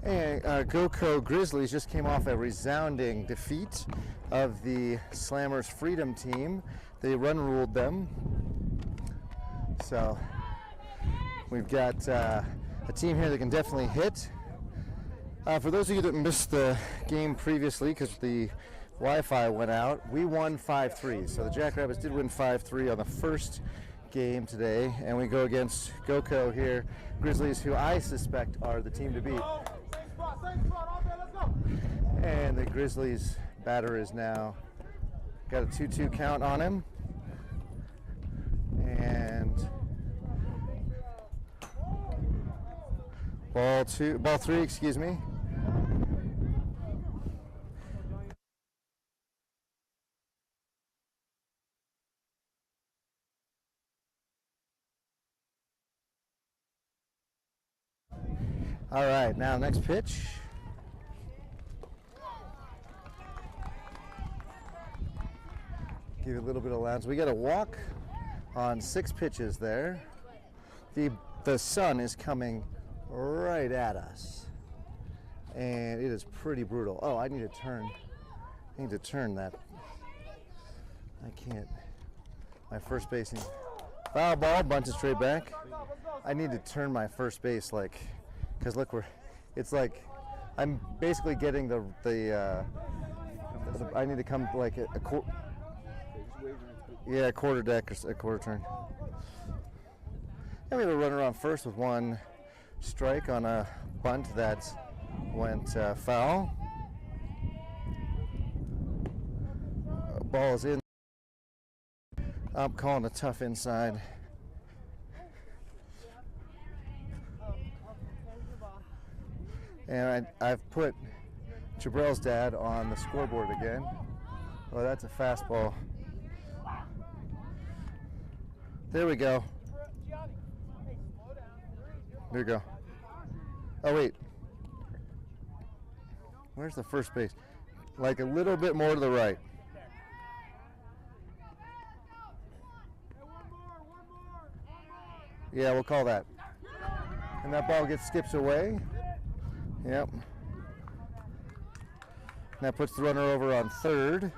And GoCo Grizzlies just came off a resounding defeat of the Slammers Freedom team. They run ruled them. So we've got a team here that can definitely hit. For those of you that missed the game previously because the Wi-Fi went out, we won 5-3. So the Jackrabbits did win 5-3 on the first game today, and we go against GoCo here, Grizzlies, who I suspect are the team to beat. And the Grizzlies batter is now got a 2-2 count on him. And ball three, excuse me. All right, now next pitch. Give you a little bit of allowance. We got a walk on 6 pitches there. The sun is coming right at us, and it is pretty brutal. Oh, I need to turn that. I can't. My first basing. Foul ball, bunted straight back. I need to turn my first base because look, it's like I'm basically getting I need to come like a quarter. Yeah, quarter deck or a quarter turn. And we have a runner on first with 1 strike on a bunt that went foul. Ball is in. I'm calling a tough inside. And I've put Jabrel's dad on the scoreboard again. Oh, that's a fastball. There we go. There you go. Oh, wait. Where's the first base? Like a little bit more to the right. Yeah, we'll call that. And that ball skips away. Yep. That puts the runner over on third.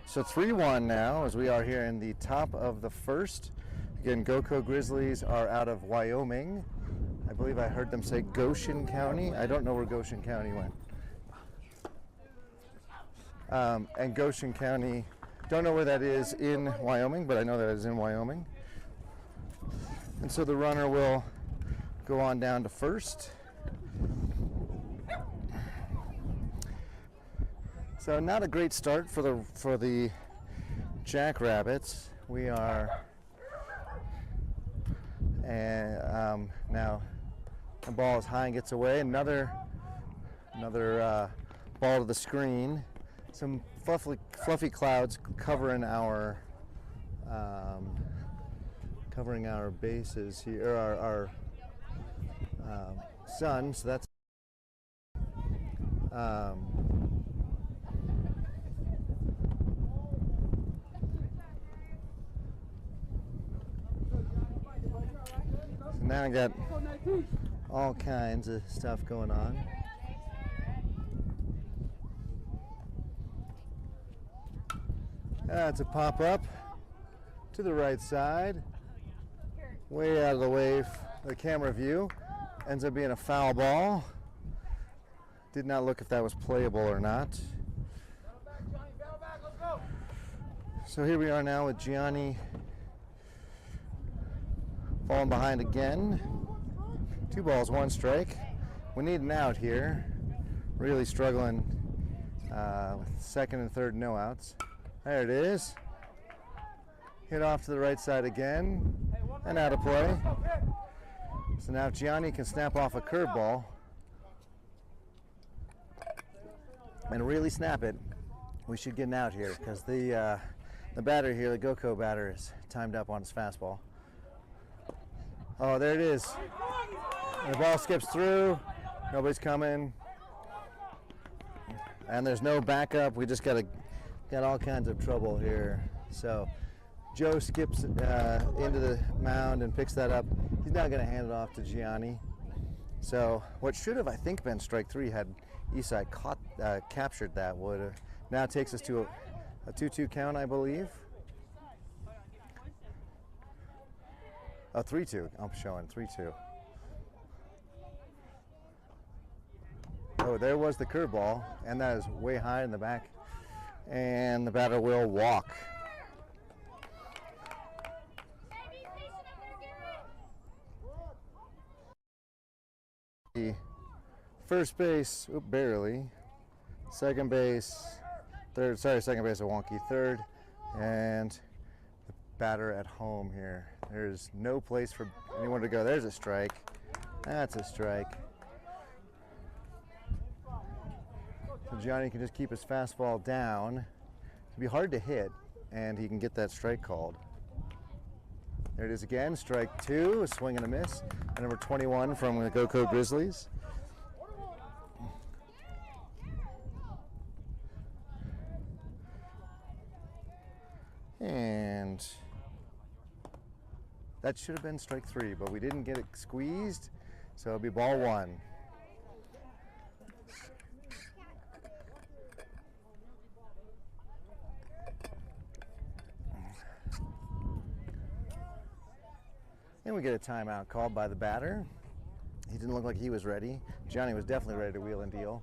So 3-1 now, as we are here in the top of the first. Again, GoCo Grizzlies are out of Wyoming. I believe I heard them say Goshen County. I don't know where Goshen County went. And Goshen County, don't know where that is in Wyoming, but I know that it is in Wyoming. And so the runner will go on down to first. So not a great start for the Jackrabbits. We are now the ball is high and gets away. Another ball to the screen. Some fluffy clouds covering our bases here, our sun. So that's now I got all kinds of stuff going on. That's a pop up to the right side, way out of the way of the camera view. Ends up being a foul ball. Did not look if that was playable or not. So here we are now with Gianni falling behind again. 2 balls, 1 strike. We need an out here. Really struggling with second and third no outs. There it is. Hit off to the right side again and out of play. So now if Gianni can snap off a curveball and really snap it, we should get an out here because the batter here, the GoCo batter, is timed up on his fastball. Oh, there it is. And the ball skips through. Nobody's coming. And there's no backup. We just got all kinds of trouble here. So Joe skips into the mound and picks that up. He's now going to hand it off to Gianni. So what should have, I think, been strike three had Eastside captured that would have. Now it takes us to a 2-2 count, I believe. Oh, 3-2. I'm showing 3-2. Oh, there was the curveball, and that is way high in the back. And the batter will walk. First base, barely. Second base, third, sorry, second base a wonky. Third, and the batter at home here. There's no place for anyone to go. There's a strike. That's a strike. So Johnny can just keep his fastball down. It'll be hard to hit, and he can get that strike called. There it is again, strike two, a swing and a miss. And number 21 from the GoCo Grizzlies. And that should have been strike three, but we didn't get it squeezed, so it'll be ball one. And we get a timeout called by the batter. He didn't look like he was ready. Johnny was definitely ready to wheel and deal.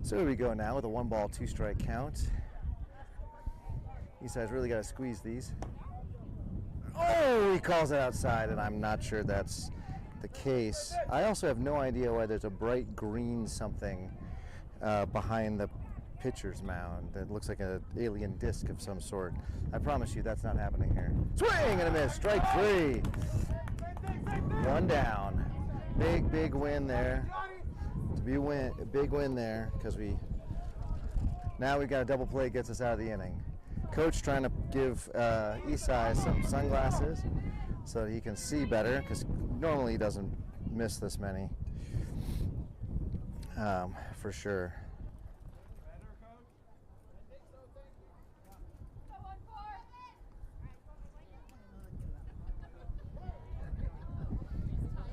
So here we go now with a 1-ball, 2-strike count. Eastside's really got to squeeze these. Oh, he calls it outside, and I'm not sure that's the case. I also have no idea why there's a bright green something behind the pitcher's mound that looks like an alien disc of some sort. I promise you that's not happening here. Swing and a miss, strike three. One down. Big win there. A big win there because now we've got a double play, gets us out of the inning. Coach trying to give Eastside some sunglasses so that he can see better, because normally he doesn't miss this many, for sure.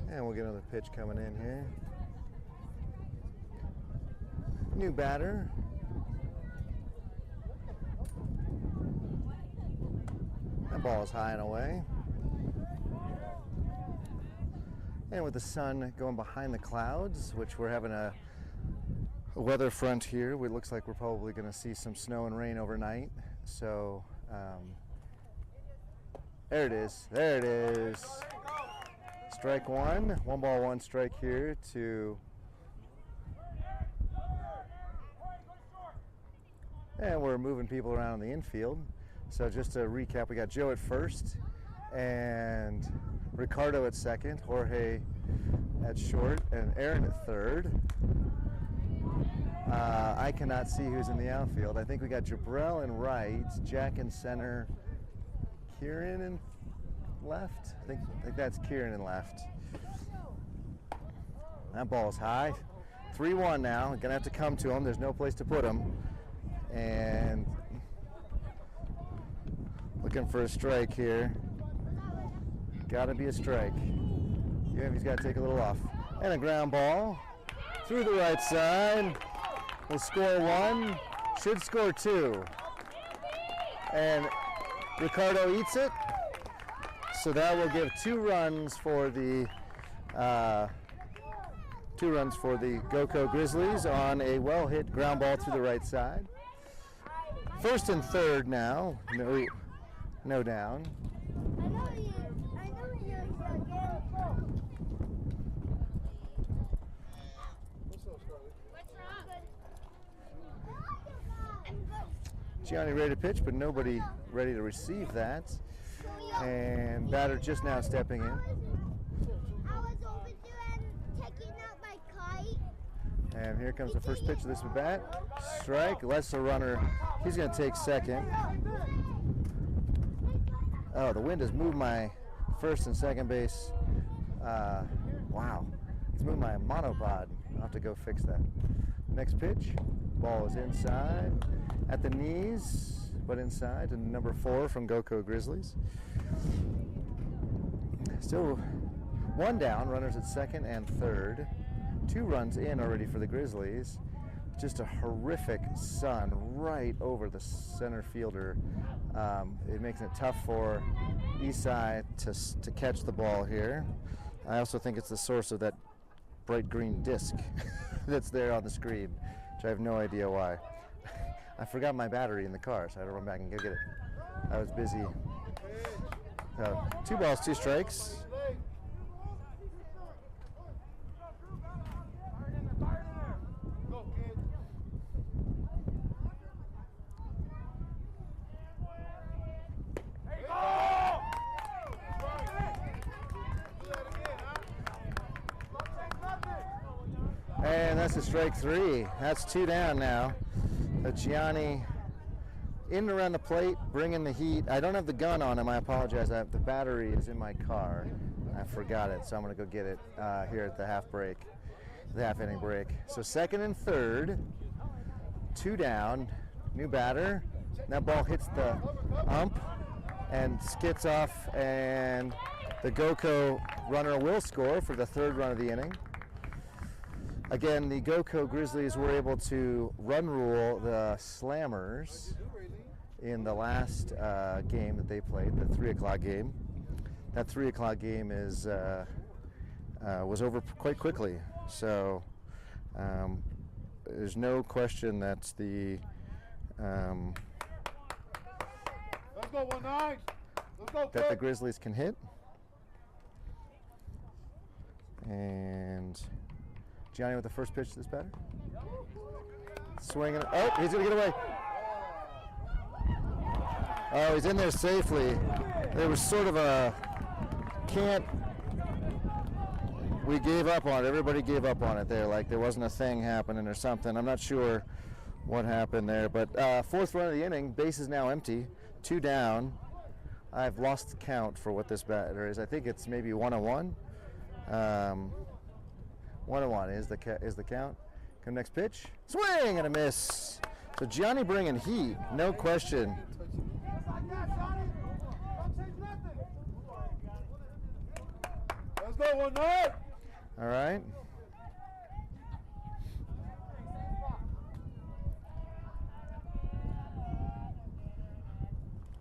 And we'll get another pitch coming in here. New batter. That ball is high and away. And with the sun going behind the clouds, which we're having a weather front here, it looks like we're probably going to see some snow and rain overnight. So there it is. There it is. Strike one. 1-ball, 1 strike here to. And we're moving people around in the infield. So just to recap, we got Joe at first, and Ricardo at second, Jorge at short, and Aaron at third. I cannot see who's in the outfield. I think we got Jabrell in right, Jack in center, Kieran in left. I think that's Kieran in left. That ball's high. 3-1 now. Gonna have to come to him. There's no place to put him. And looking for a strike here. Gotta be a strike. Even if he's got to take a little off. And a ground ball through the right side. We'll score 1. Should score 2. And Ricardo eats it. So that will give 2 runs for the GoCo Grizzlies on a well-hit ground ball through the right side. First and third now, no down. Gianni ready to pitch, but nobody ready to receive that. And batter just now stepping in. I was over there and taking out my kite. And here comes the first pitch of this at bat. Strike, lets the runner. He's going to take second. Oh, the wind has moved my first and second base. Wow, it's moved my monopod. I'll have to go fix that. Next pitch, ball is inside, at the knees, but inside, and number 4 from GoCo Grizzlies. Still one down, runners at second and third. 2 runs in already for the Grizzlies. Just a horrific sun right over the center fielder. It makes it tough for Isai to catch the ball here. I also think it's the source of that bright green disc that's there on the screen, which I have no idea why. I forgot my battery in the car, so I had to run back and go get it. I was busy. 2 balls, 2 strikes. And that's a strike 3. That's 2 down now. Gianni in and around the plate, bringing the heat. I don't have the gun on him. I apologize. The battery is in my car. I forgot it, so I'm going to go get it here at the half inning break. So second and third, 2 down, new batter. That ball hits the ump and skids off, and the GoCo runner will score for the 3rd run of the inning. Again, the GoCo Grizzlies were able to run rule the Slammers in the last game that they played, the 3 o'clock game. That 3 o'clock game was over quite quickly. So there's no question that the that the Grizzlies can hit. And Gianni with the first pitch to this batter. Swinging. Oh, he's going to get away. Oh, he's in there safely. There was sort of a we gave up on it. Everybody gave up on it there. Like there wasn't a thing happening or something. I'm not sure what happened there. But 4th run of the inning, base is now empty. 2 down. I've lost the count for what this batter is. I think it's maybe 1-1. 1-1 is the count. Come next pitch. Swing and a miss. So Gianni bringing heat, no question. Let's go, 1-0. All right.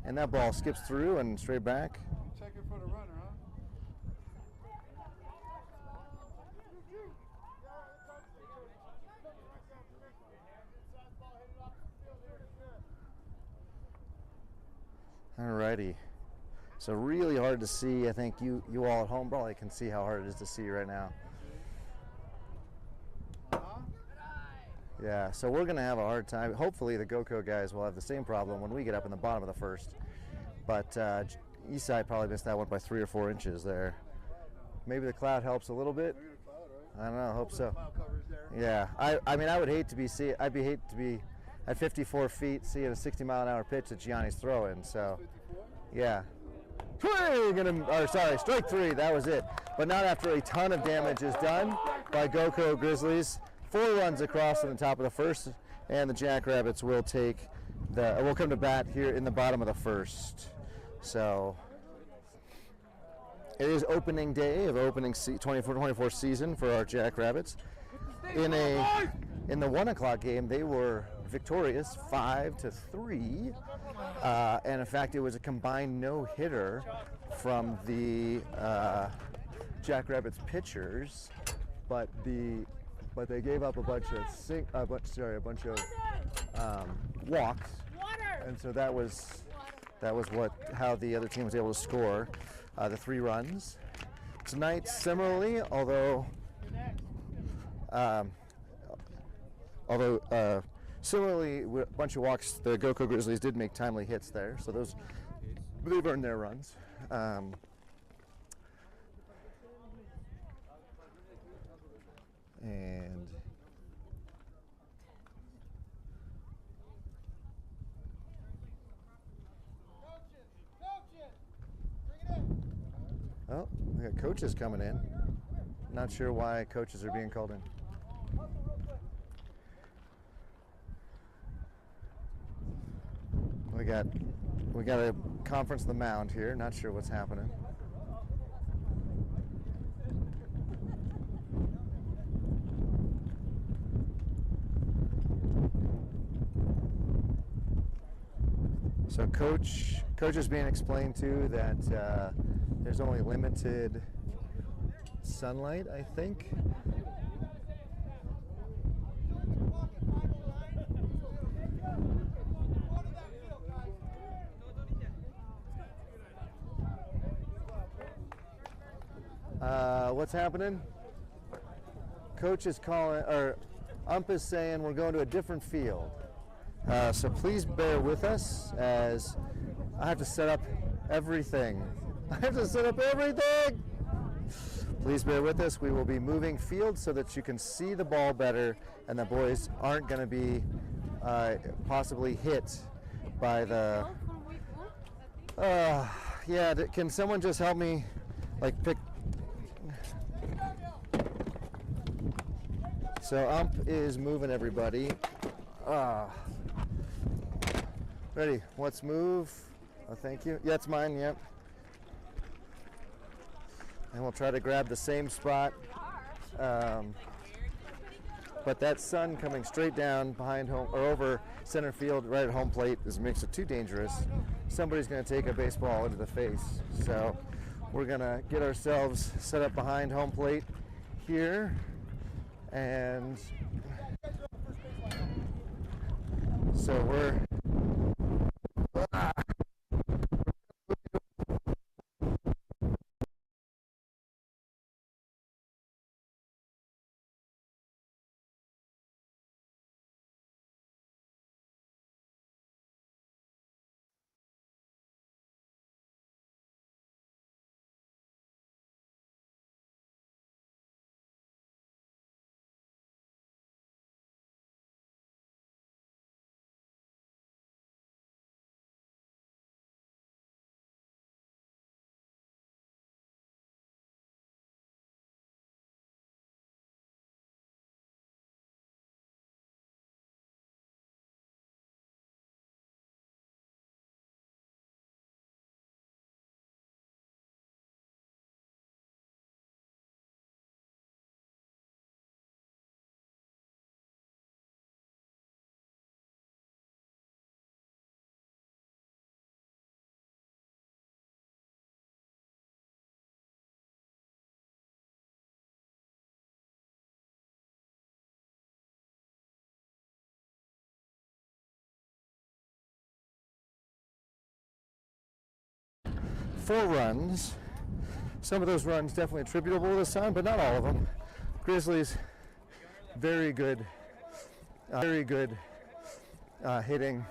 And that ball skips through and straight back. Check it for the runner, huh? Alrighty. So really hard to see. I think you all at home probably can see how hard it is to see right now. Yeah, so we're going to have a hard time. Hopefully the GoCo guys will have the same problem when we get up in the bottom of the first. But Eastside probably missed that one by 3 or 4 inches there. Maybe the cloud helps a little bit. I don't know, I hope so. Yeah, I mean, I would hate to be at 54 feet seeing a 60-mile-an-hour pitch that Gianni's throwing. So, yeah. Strike 3, that was it. But not after a ton of damage is done by GoCo Grizzlies. 4 runs across in the top of the first, and the Jackrabbits will come to bat here in the bottom of the first. So it is opening day of opening 24 season for our Jackrabbits. In the 1 o'clock game, they were victorious 5-3, and in fact, it was a combined no-hitter from the Jackrabbits pitchers, but they gave up a bunch of walks, and so that was how the other team was able to score the 3 runs. Tonight, similarly, although similarly with a bunch of walks, the GoCo Grizzlies did make timely hits there, so they've earned their runs. And oh, we got coaches coming in. Not sure why coaches are being called in. We got a conference of the mound here. Not sure what's happening. So coach is being explained to that there's only limited sunlight, I think. What's happening? Coach is calling, or ump is saying we're going to a different field. So please bear with us as I have to set up everything. I have to set up everything! Please bear with us. We will be moving fields so that you can see the ball better and the boys aren't going to be possibly hit by the... yeah, can someone just help me like pick... So ump is moving everybody. Ready, let's move. Oh, thank you. Yeah, it's mine, yep. And we'll try to grab the same spot. But that sun coming straight down behind home or over center field right at home plate makes it too dangerous. Somebody's going to take a baseball into the face. So we're going to get ourselves set up behind home plate here. And so we're four runs. Some of those runs definitely attributable to the sun, but not all of them. Grizzlies, very good hitting.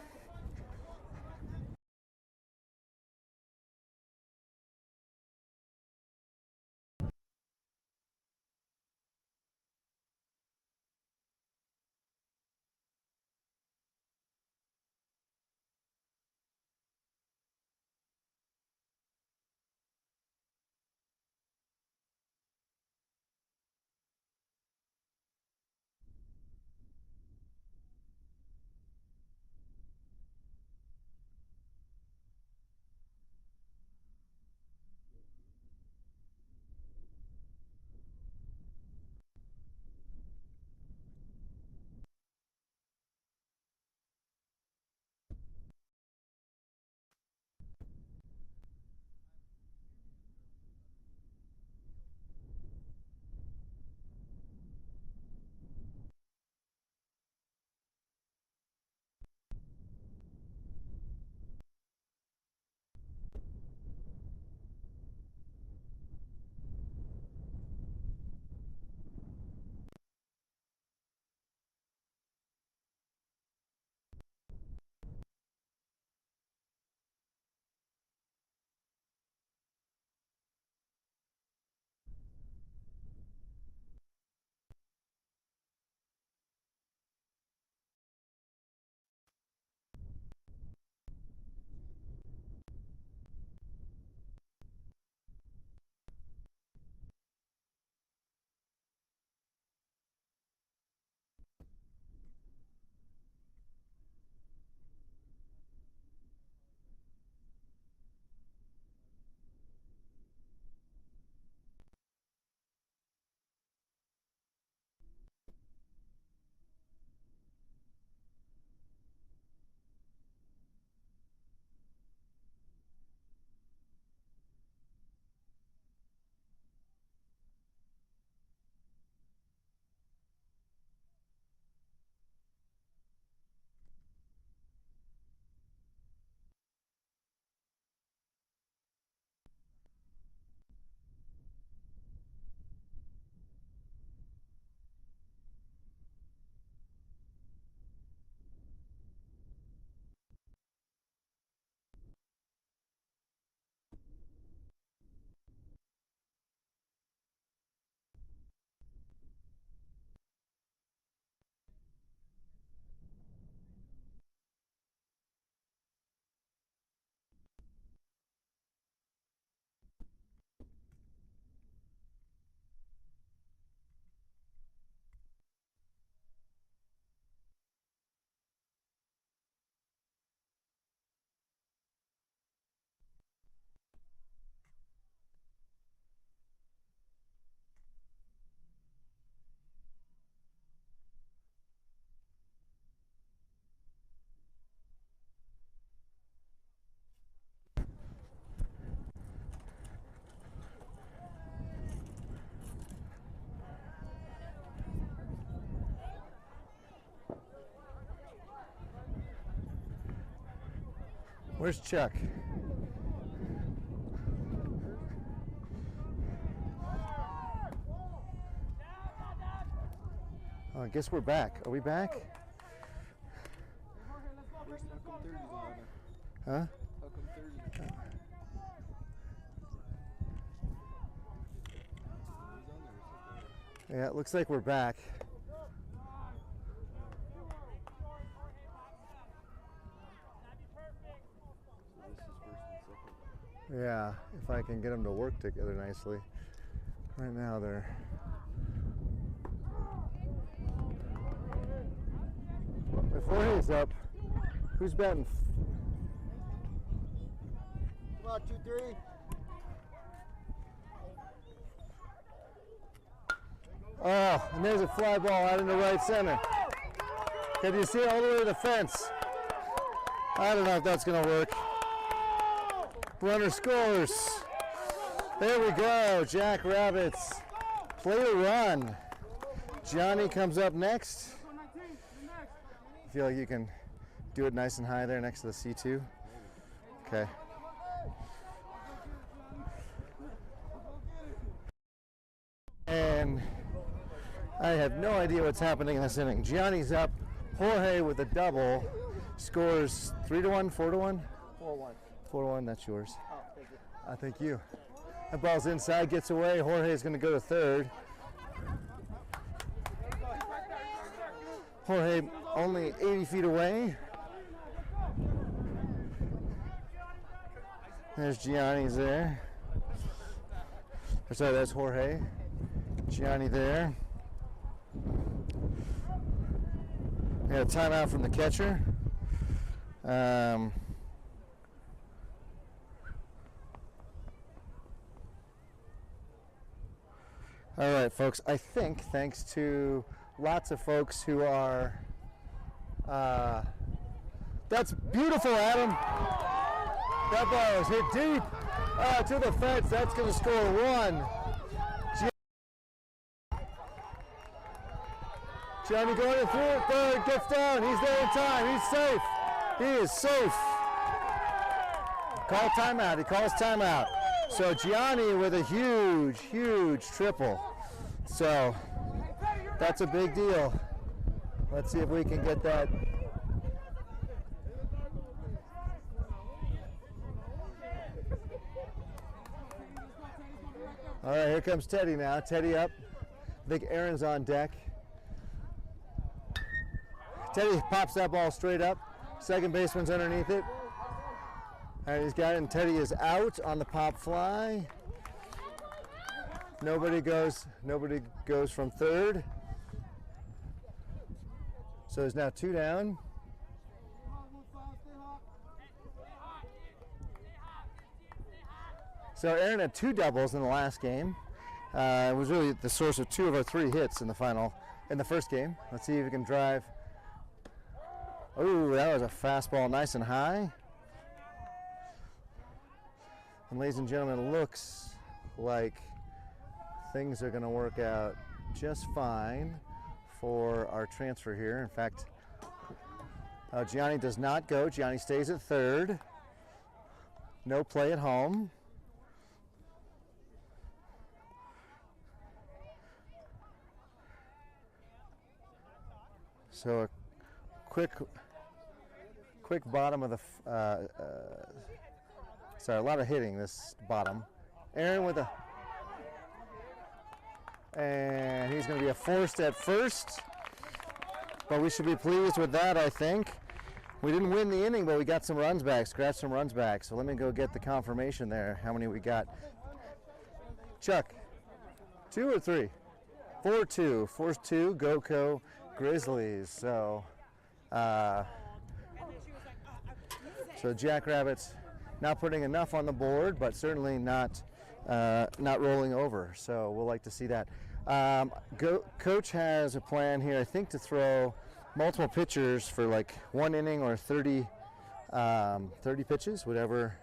Where's Chuck? Oh, I guess we're back. Are we back? Huh? Yeah, it looks like we're back. Yeah, if I can get them to work together nicely. Right now they're... If Jorge's up, who's batting? Come on, 2-3. Oh, and there's a fly ball out into right center. Can you see it all the way to the fence? I don't know if that's going to work. Runner scores. There we go. Jack Rabbits play to run. Johnny comes up next. I feel like you can do it nice and high there next to the C2. Okay. And I have no idea what's happening in this inning. Gianni's up. Jorge with a double scores 3-1, 4-1? 4-1. 4-1, that's yours. Oh, thank you. Thank you. That ball's inside, gets away. Jorge's going to go to third. Jorge only 80 feet away. There's Gianni's there. Sorry, that's Jorge. Gianni there. We got a timeout from the catcher. All right, folks, I think thanks to lots of folks who are, that's beautiful, Adam. That ball was hit deep to the fence. That's going to score one. Johnny going through it, third, gets down. He's there in time. He's safe. He is safe. Call timeout. He calls timeout. So Gianni with a huge, huge triple. So that's a big deal. Let's see if we can get that. All right, here comes Teddy now. Teddy up. I think Aaron's on deck. Teddy pops that ball straight up. Second baseman's underneath it. All right, he's got it, and Teddy is out on the pop fly. Nobody goes from third. So there's now two down. So Aaron had two doubles in the last game. It was really the source of two of our three hits in the first game. Let's see if we can drive. Oh, that was a fastball, nice and high. And ladies and gentlemen, it looks like things are going to work out just fine for our transfer here. In fact, Gianni does not go. Gianni stays at third. No play at home. So a quick bottom of the, sorry, a lot of hitting this bottom. Aaron with and he's going to be a forced at first, but we should be pleased with that, I think. We didn't win the inning, but we got some runs back, scratched some runs back. So let me go get the confirmation there, how many we got. Chuck, 2 or 3? 4-2, forced 2, GoCo, Grizzlies. So, so Jackrabbits not putting enough on the board, but certainly not rolling over. So we'll like to see that. Coach has a plan here, I think, to throw multiple pitchers for like 1 inning or 30 pitches, whatever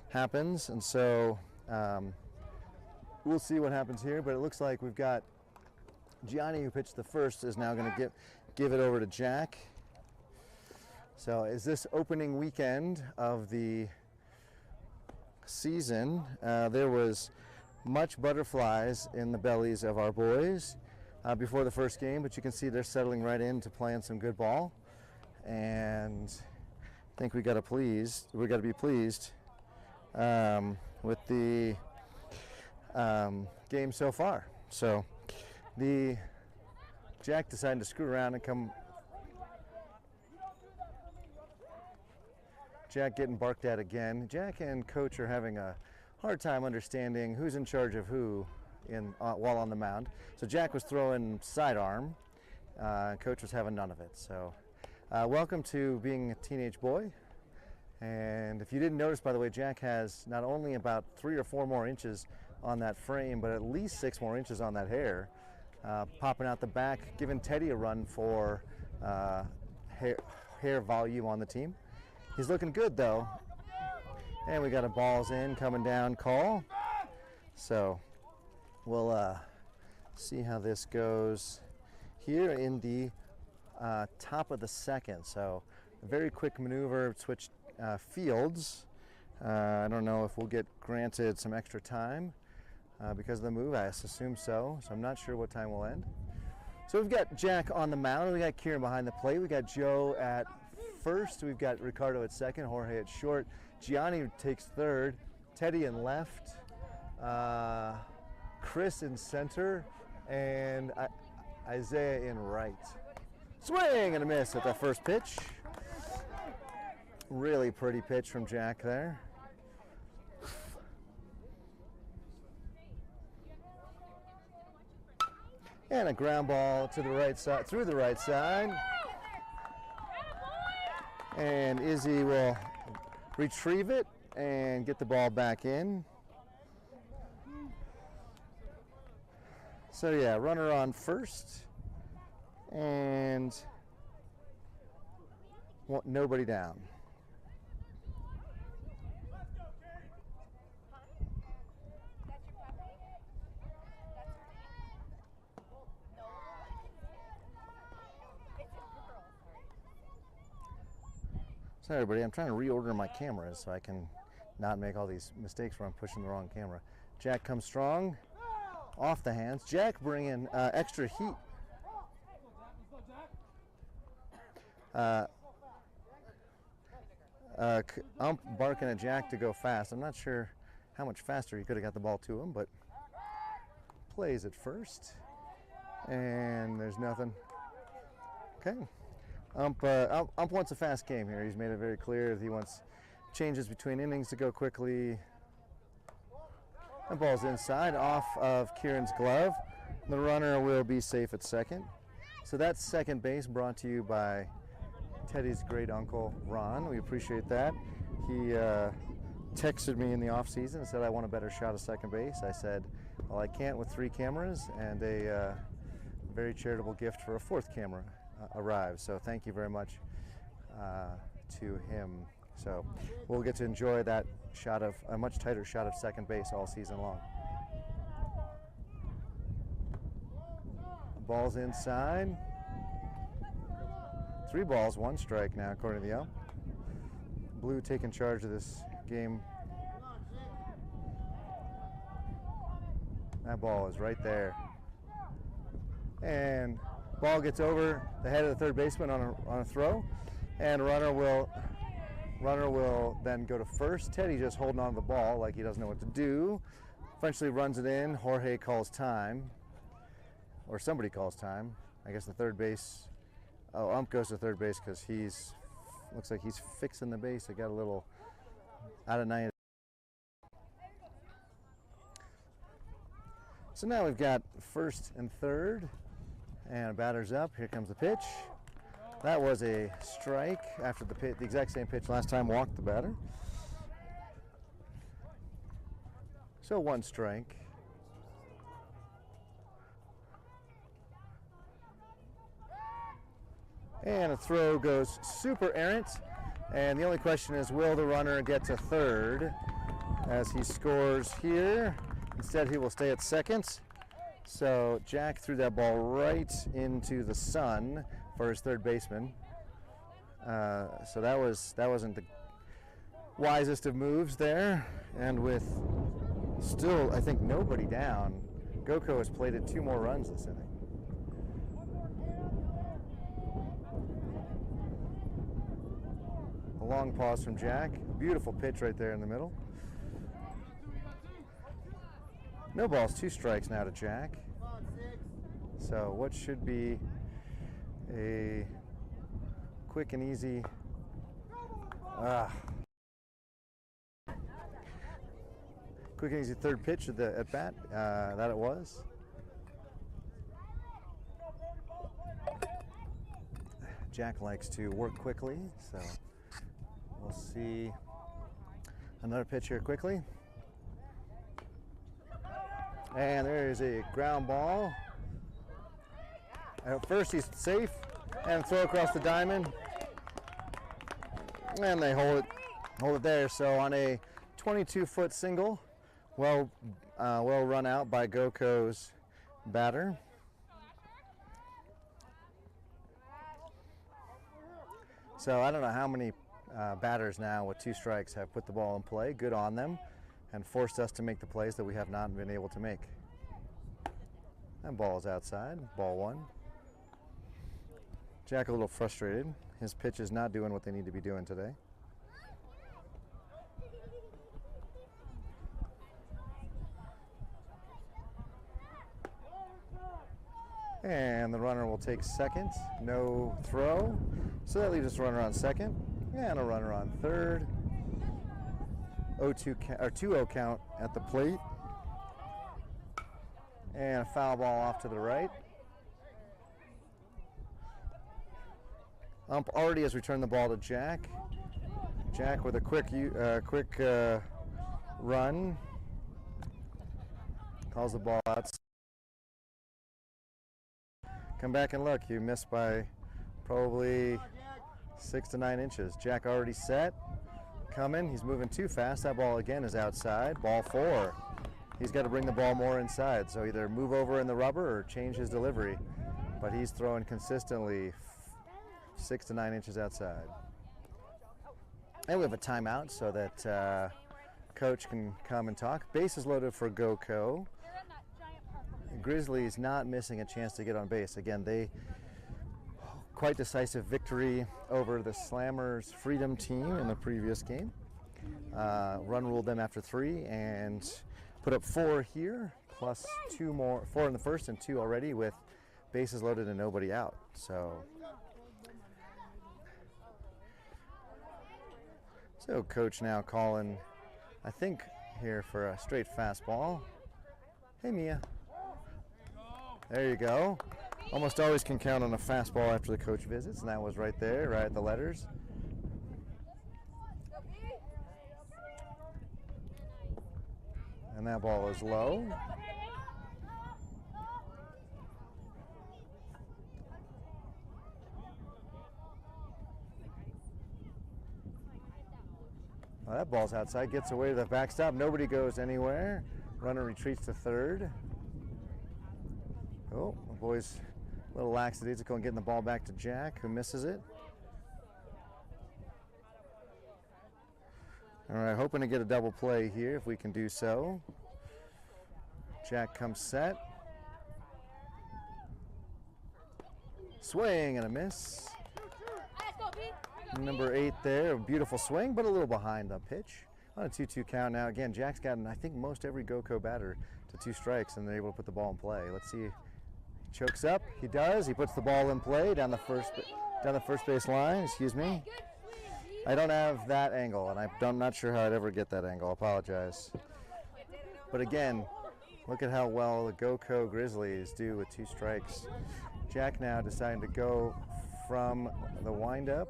happens. And so we'll see what happens here. But it looks like we've got Gianni, who pitched the first, is now going to give it over to Jack. So is this opening weekend of the season? There was much butterflies in the bellies of our boys before the first game, but you can see they're settling right into playing some good ball, and I think we got to be pleased with the game so far. So the Jack decided to screw around and come. Jack getting barked at again. Jack and coach are having a hard time understanding who's in charge of who while on the mound. So Jack was throwing sidearm. Coach was having none of it. So welcome to being a teenage boy. And if you didn't notice, by the way, Jack has not only about 3 or 4 more inches on that frame, but at least 6 more inches on that hair. Popping out the back, giving Teddy a run for hair volume on the team. He's looking good though. And we got a balls in, coming down call. So we'll see how this goes here in the top of the second. So a very quick maneuver, switch fields. I don't know if we'll get granted some extra time because of the move. I assume so. So I'm not sure what time we'll end. So we've got Jack on the mound. We got Kieran behind the plate. We got Joe at first. We've got Ricardo at second. Jorge at short. Gianni takes third. Teddy in left. Chris in center. And Isaiah in right. Swing and a miss at the first pitch. Really pretty pitch from Jack there. And a ground ball to the right side, through the right side. And Izzy will retrieve it and get the ball back in. So yeah, runner on first. And nobody down. Sorry everybody, I'm trying to reorder my cameras so I can not make all these mistakes where I'm pushing the wrong camera. Jack comes strong, off the hands. Jack bringing extra heat. I'm barking at Jack to go fast. I'm not sure how much faster he could have got the ball to him, but plays at first. And there's nothing. Okay. Ump wants a fast game here. He's made it very clear that he wants changes between innings to go quickly. The ball's inside, off of Kieran's glove. The runner will be safe at second. So that's second base, brought to you by Teddy's great uncle, Ron. We appreciate that. He texted me in the off season and said, I want a better shot of second base. I said, well, I can't with 3 cameras, and a very charitable gift for a 4th camera arrives. So thank you very much to him. So we'll get to enjoy that shot of a much tighter shot of second base all season long. Ball's inside. 3 balls, 1 strike now, according to the ump. Blue taking charge of this game. That ball is right there. And ball gets over the head of the third baseman on a throw, and runner will then go to first. Teddy just holding on to the ball like he doesn't know what to do. Eventually runs it in. Jorge calls time, or somebody calls time. I guess the third base. Oh, ump goes to third base because looks like he's fixing the base. It got a little out of 90. So now we've got first and third. And a batter's up. Here comes the pitch. That was a strike after the exact same pitch last time, walked the batter. So 1 strike. And a throw goes super errant. And the only question is, will the runner get to third as he scores here? Instead, he will stay at second. So Jack threw that ball right into the sun for his third baseman. So that wasn't the wisest of moves there. And with still, I think, nobody down, GoCo has plated 2 more runs this inning. A long pause from Jack. Beautiful pitch right there in the middle. No balls, 2 strikes now to Jack. So what should be a quick and easy quick and easy third pitch of the at bat. That it was. Jack likes to work quickly, so we'll see another pitch here quickly. And there is a ground ball. At first he's safe, and throw across the diamond. And they hold it there. So on a 22-foot single, well run out by GoCo's batter. So I don't know how many batters now with 2 strikes have put the ball in play. Good on them, and forced us to make the plays that we have not been able to make. And ball is outside, ball 1. Jack a little frustrated. His pitch is not doing what they need to be doing today. And the runner will take second. No throw. So that leaves us a runner on second and a runner on third. 2-0 count at the plate. And a foul ball off to the right. Ump already has returned the ball to Jack. Jack with a quick run. Calls the ball out. Come back and look. You missed by probably 6 to 9 inches. Jack already set. Coming. He's moving too fast. That ball again is outside. Ball 4. He's got to bring the ball more inside. So either move over in the rubber or change his delivery. But he's throwing consistently 6 to 9 inches outside. And we have a timeout so that coach can come and talk. Bases loaded for GoCo. Grizzlies not missing a chance to get on base. Again, they quite decisive victory over the Slammers Freedom team in the previous game. Run ruled them after 3 and put up 4 here, plus 2 more, 4 in the first and 2 already with bases loaded and nobody out. So coach now calling, I think, here for a straight fastball. Hey, Mia. There you go. Almost always can count on a fastball after the coach visits, and that was right there, right at the letters. And that ball is low. Well, that ball's outside, gets away to the backstop. Nobody goes anywhere. Runner retreats to third. Oh, the boys a little lackadaisical and getting the ball back to Jack, who misses it. All right, hoping to get a double play here if we can do so. Jack comes set. Swing and a miss. Number 8 there, a beautiful swing, but a little behind the pitch. On a 2-2 count now. Again, Jack's gotten, I think, most every GoCo batter to 2 strikes, and they're able to put the ball in play. Let's see. He chokes up. He does. He puts the ball in play down the first base line. Excuse me. I don't have that angle, and I'm not sure how I'd ever get that angle. I apologize. But again, look at how well the GoCo Grizzlies do with 2 strikes. Jack now deciding to go from the windup.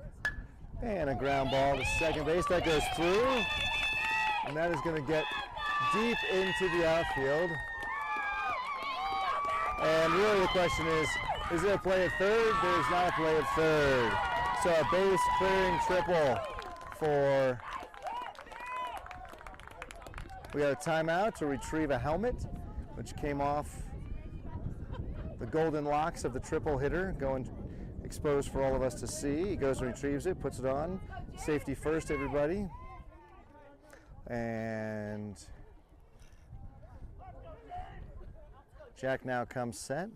And a ground ball to second base. That goes through. And that is going to get deep into the outfield. And really the question is there a play at third? There's not a play at third. So a base clearing triple for... We got a timeout to retrieve a helmet, which came off the golden locks of the triple hitter, going exposed for all of us to see. He goes and retrieves it, puts it on. Safety first, everybody. And Jack now comes set.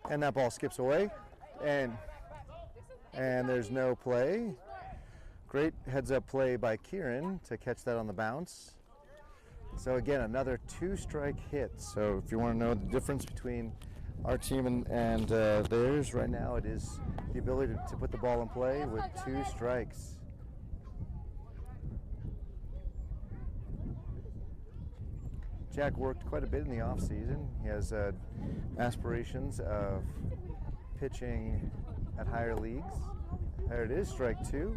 And that ball skips away. And there's no play. Great heads-up play by Kieran to catch that on the bounce. So again, another 2-strike hit. So if you want to know the difference between our team and theirs right now, it is the ability to put the ball in play with 2 strikes. Jack worked quite a bit in the off-season. He has aspirations of pitching at higher leagues. There it is, strike 2.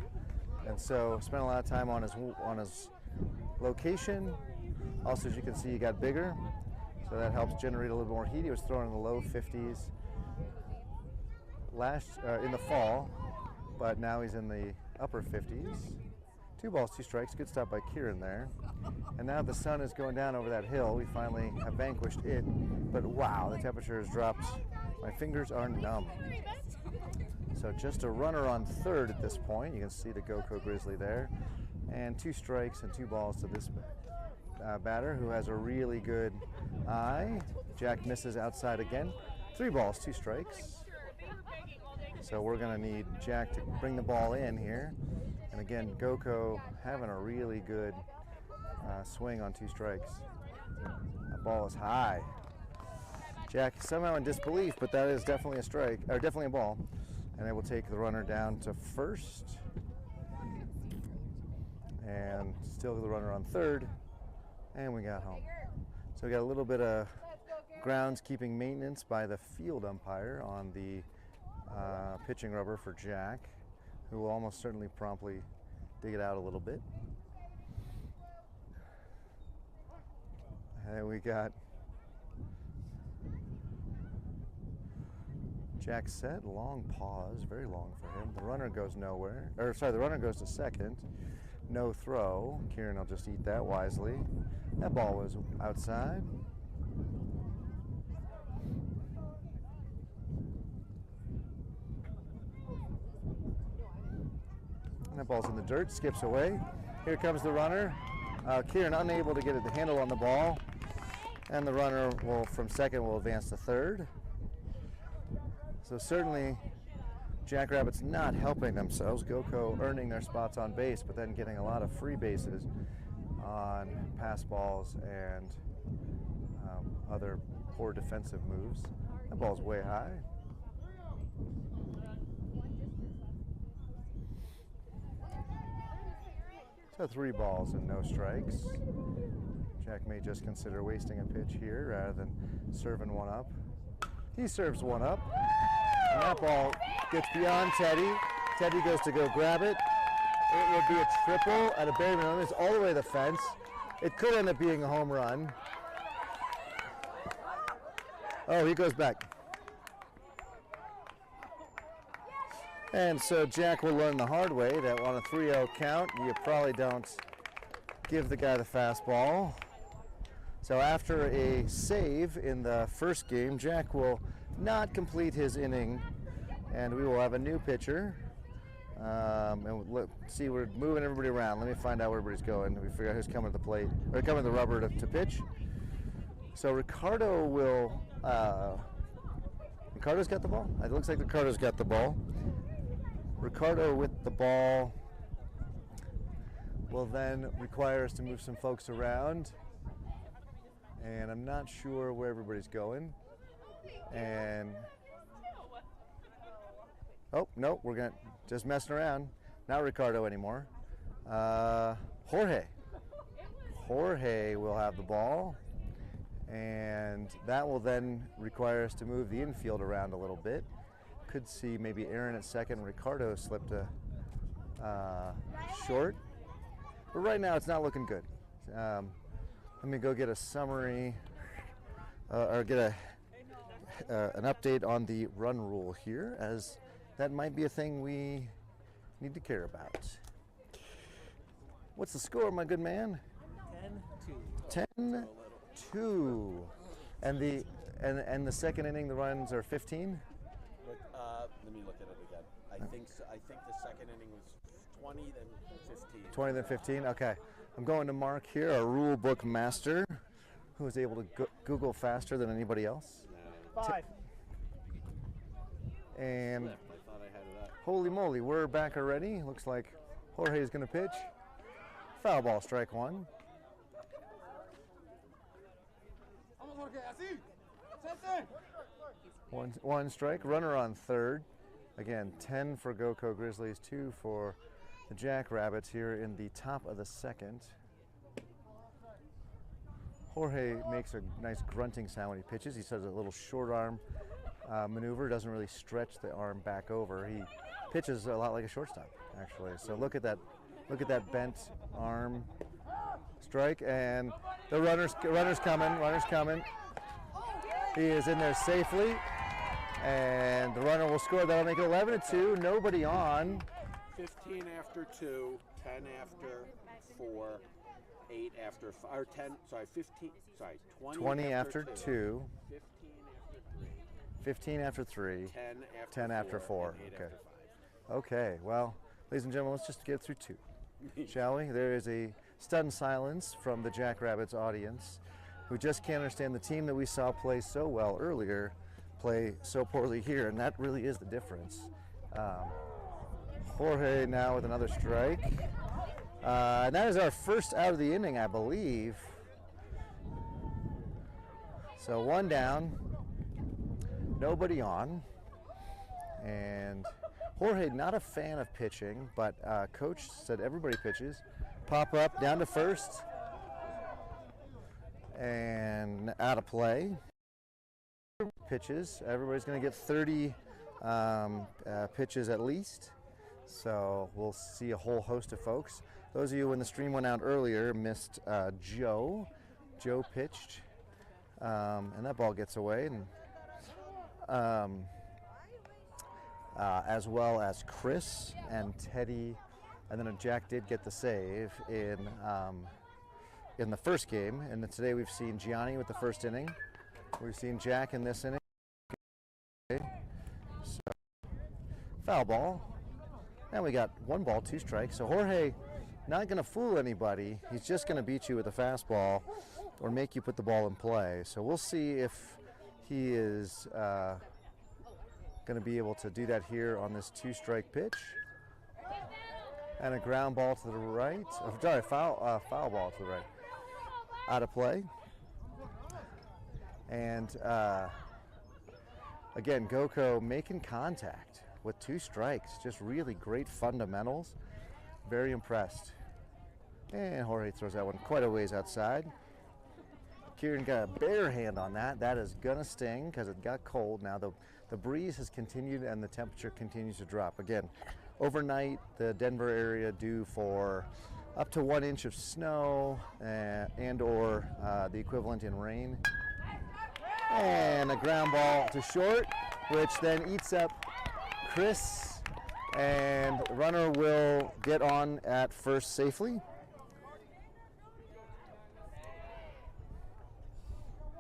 And so spent a lot of time on his location. Also, as you can see, he got bigger, so that helps generate a little more heat. He was throwing in the low 50s in the fall, but now he's in the upper 50s. 2 balls, 2 strikes. Good stop by Kieran there. And now the sun is going down over that hill. We finally have vanquished it, but wow, the temperature has dropped. My fingers are numb. So just a runner on third at this point. You can see the GoCo Grizzly there. And 2 strikes and 2 balls to this batter who has a really good eye. Jack misses outside again. 3 balls, 2 strikes. So we're going to need Jack to bring the ball in here. And again, GoCo having a really good swing on 2 strikes. That ball is high. Jack somehow in disbelief, but that is definitely a strike, or definitely a ball. And they will take the runner down to first. And still the runner on third. And we got home. So we got a little bit of groundskeeping maintenance by the field umpire on the pitching rubber for Jack, who will almost certainly promptly dig it out a little bit. And we got Jack set, long pause, very long for him. The runner goes nowhere, or sorry, the runner goes to second. No throw. Kieran will just eat that wisely. That ball was outside. And that ball's in the dirt, skips away. Here comes the runner. Kieran unable to get the handle on the ball. And the runner will, from second, will advance to third. So certainly, Jackrabbits not helping themselves. GoCo earning their spots on base, but then getting a lot of free bases on pass balls and other poor defensive moves. That ball's way high. So 3 balls and no strikes. Jack may just consider wasting a pitch here rather than serving one up. He serves one up. And that ball gets beyond Teddy. Teddy goes to go grab it. It would be a triple at a bare minimum. It's all the way to the fence. It could end up being a home run. Oh, he goes back. And so Jack will learn the hard way that on a 3-0 count, you probably don't give the guy the fastball. So after a save in the first game, Jack will not complete his inning, and we will have a new pitcher. And let's see, we're moving everybody around. Let me find out where everybody's going. We figure out who's coming to the plate, or coming to the rubber to pitch. So Ricardo will, Ricardo's got the ball? It looks like Ricardo's got the ball. Ricardo with the ball will then require us to move some folks around. And I'm not sure where everybody's going. And oh no, we're gonna just messing around. Not Ricardo anymore. Jorge will have the ball, and that will then require us to move the infield around a little bit. Could see maybe Aaron at second. Ricardo slipped a short, but right now it's not looking good. Let me go get a summary or get an update on the run rule here, as that might be a thing we need to care about. What's the score, my good man? 10-2. 10-2. And And the second inning, the runs are 15? But, let me look at it again. I think the second inning was 20, then 15. 20 then 15? Okay. I'm going to Mark here, our rule book master, who is able to Google faster than anybody else. 5. And I thought I had it up. holy moly, we're back already. Looks like Jorge's going to pitch. Foul ball, strike one. One strike, runner on third. Again, 10 for GoCo Grizzlies, 2 for the Jackrabbits here in the top of the second. Jorge makes a nice grunting sound when he pitches. He does a little short arm maneuver, doesn't really stretch the arm back over. He pitches a lot like a shortstop, actually. So look at that bent arm strike, and the runner's coming. He is in there safely, and the runner will score. That'll make it 11-2. Nobody on. 15 after 2, 10 after 4, 8 after 5, or 10, sorry, 15, sorry, 20 after 2. 15 after 3. 15 after 3. 10 after 4. And 8 Okay. after 5. Okay, well, ladies and gentlemen, let's just get through 2, shall we? There is a stunned silence from the Jackrabbits audience, who just can't understand the team that we saw play so well earlier play so poorly here, and that really is the difference. Jorge now with another strike. And that is our first out of the inning, I believe. So one down, nobody on. And Jorge, not a fan of pitching, but coach said everybody pitches. Pop up, down to first. And out of play. Pitches. Everybody's going to get 30 pitches at least. So we'll see a whole host of folks. Those of you when the stream went out earlier missed Joe. Joe pitched, and that ball gets away. And as well as Chris and Teddy, and then Jack did get the save in the first game. And then today we've seen Gianni with the first inning. We've seen Jack in this inning. So, foul ball. And we got 1 ball, 2 strikes. So Jorge, not going to fool anybody. He's just going to beat you with a fastball or make you put the ball in play. So we'll see if he is going to be able to do that here on this 2-strike pitch. And a ground ball to the right. Oh, sorry, foul ball to the right. Out of play. And again, GoCo making contact with 2 strikes. Just really great fundamentals. Very impressed. And Jorge throws that one quite a ways outside. Kieran got a bare hand on that. That is gonna sting because it got cold. Now the breeze has continued and the temperature continues to drop. Again, overnight, the Denver area due for up to 1 inch of snow and or the equivalent in rain. And a ground ball to short, which then eats up Chris, and the runner will get on at first safely.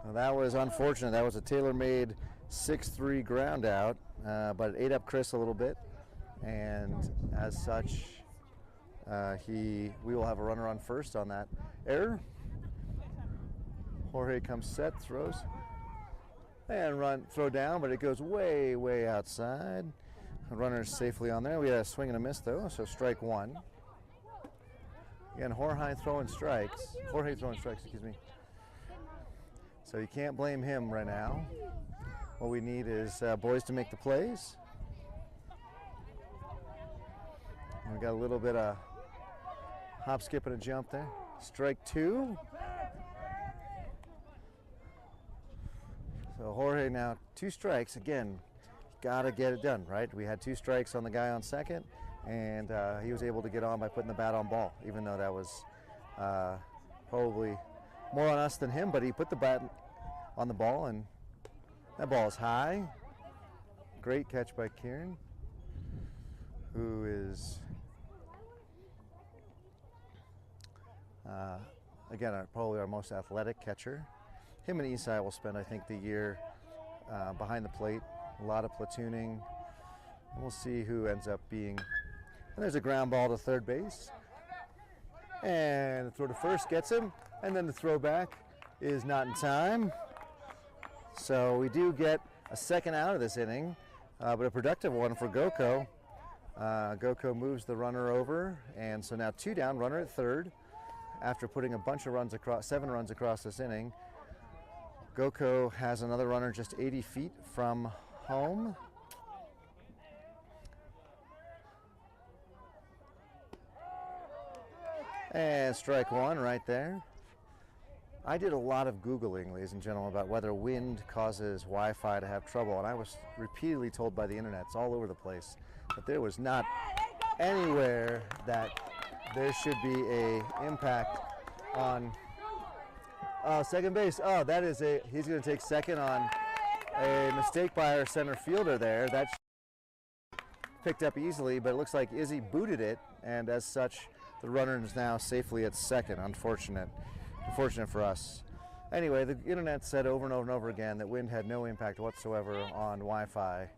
Well, that was unfortunate. That was a tailor-made 6-3 ground out, but it ate up Chris a little bit, and as such, we will have a runner on first on that error. Jorge comes set, throws, and throw down, but it goes way, way outside. The runner's safely on there. We had a swing and a miss though, so strike 1. Again, Jorge throwing strikes, excuse me. So you can't blame him right now. What we need is boys to make the plays. And we got a little bit of hop, skip, and a jump there. Strike 2. So Jorge now 2 strikes. Again, gotta get it done, right? We had 2 strikes on the guy on second, and he was able to get on by putting the bat on ball, even though that was probably more on us than him, but he put the bat on the ball, and that ball is high. Great catch by Kieran, who is, again, probably our most athletic catcher. Him and Isai will spend, I think, the year behind the plate, a lot of platooning. And we'll see who ends up being. And there's a ground ball to third base. And the throw to first gets him. And then the throw back is not in time. So we do get a second out of this inning, but a productive one for GoCo. GoCo moves the runner over, and so now 2 down, runner at third. After putting a bunch of runs across, 7 runs across this inning, GoCo has another runner just 80 feet from home. And strike one right there. I did a lot of Googling, ladies and gentlemen, about whether wind causes Wi-Fi to have trouble, and I was repeatedly told by the internet, it's all over the place, that there was not anywhere that there should be a impact on second base. Oh, that is he's going to take second on a mistake by our center fielder there. That picked up easily, but it looks like Izzy booted it, and as such, the runner is now safely at second. Unfortunate for us. Anyway, the internet said over and over and over again that wind had no impact whatsoever on Wi-Fi,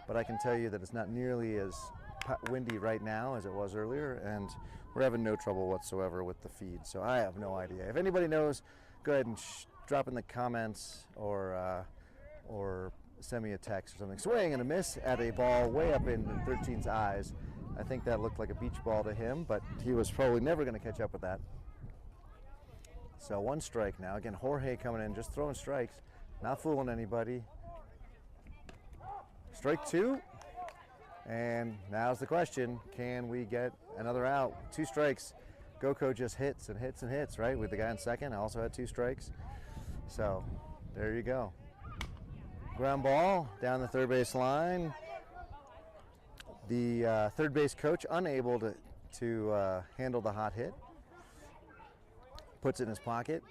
but I can tell you that it's not nearly as windy right now as it was earlier, and we're having no trouble whatsoever with the feed, so I have no idea. If anybody knows, go ahead and drop in the comments or send me a text or something. Swing and a miss at a ball way up in 13's eyes. I think that looked like a beach ball to him, but he was probably never going to catch up with that. So 1 strike now. Again, Jorge coming in, just throwing strikes, not fooling anybody. Strike 2. And now's the question, can we get another out? 2 strikes. GoCo just hits and hits and hits, right? With the guy in second, I also had 2 strikes. So there you go. Ground ball down the third base line. The third base coach unable to handle the hot hit. Puts it in his pocket.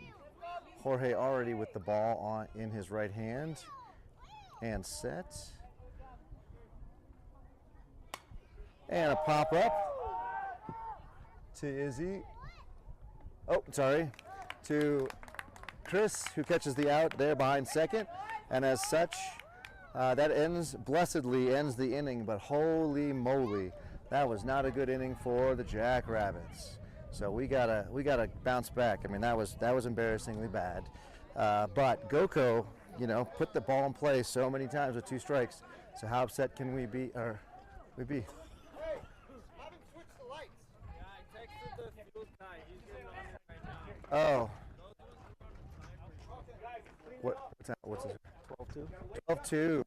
Jorge already with the ball in his right hand. And set. And a pop up to Izzy. Oh, sorry. To Chris, who catches the out there behind second. And as such, that blessedly ends the inning, but holy moly, that was not a good inning for the Jackrabbits. So we gotta bounce back. I mean, that was embarrassingly bad. But GoCo, put the ball in play so many times with 2 strikes. So how upset can we be? Oh. What's this? 12-2. 12-2.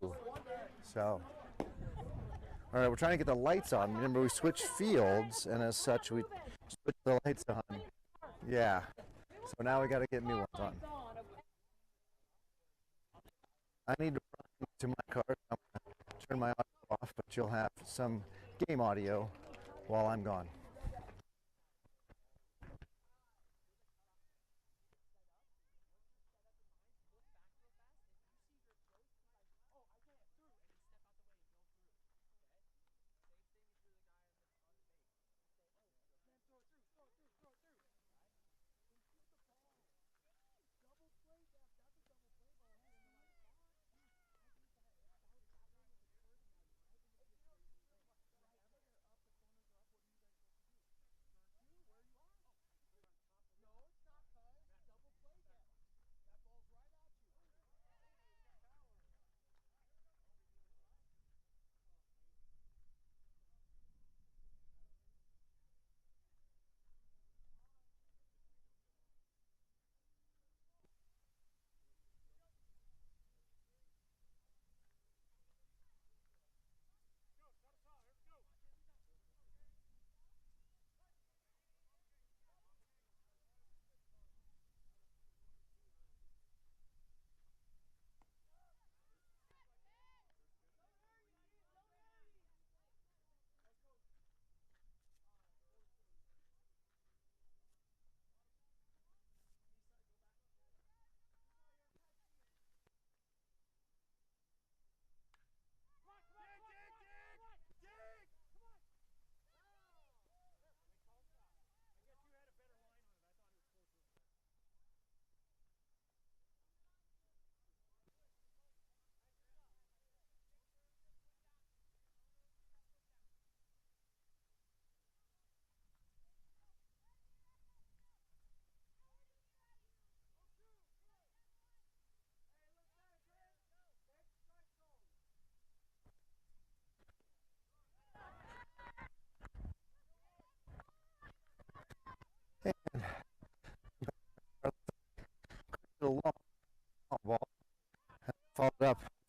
So. All right, we're trying to get the lights on. Remember, we switched fields, and as such, we switched the lights on. Yeah. So now we got to get new ones on. I need to run to my car. I'm going to turn my audio off, but you'll have some game audio while I'm gone.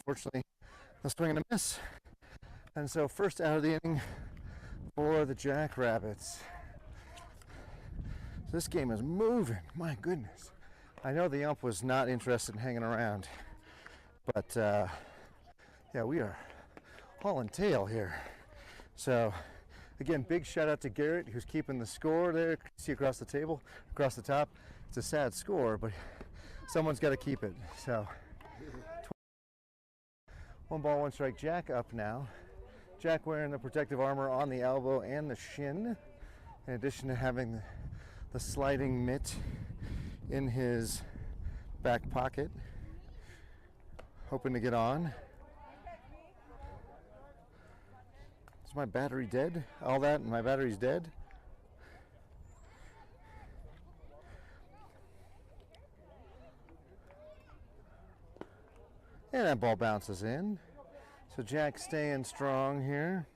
unfortunately, a swing and a miss. And so first out of the inning for the Jackrabbits. This game is moving, my goodness. I know the ump was not interested in hanging around, but yeah, we are hauling tail here. So again, big shout out to Garrett, who's keeping the score there. See across the table, across the top. It's a sad score, but someone's got to keep it. So 1 ball, 1 strike. Jack up now. Jack wearing the protective armor on the elbow and the shin, in addition to having the sliding mitt in his back pocket, hoping to get on. Is my battery dead? All that and my battery's dead? And that ball bounces in. So Jack staying strong here.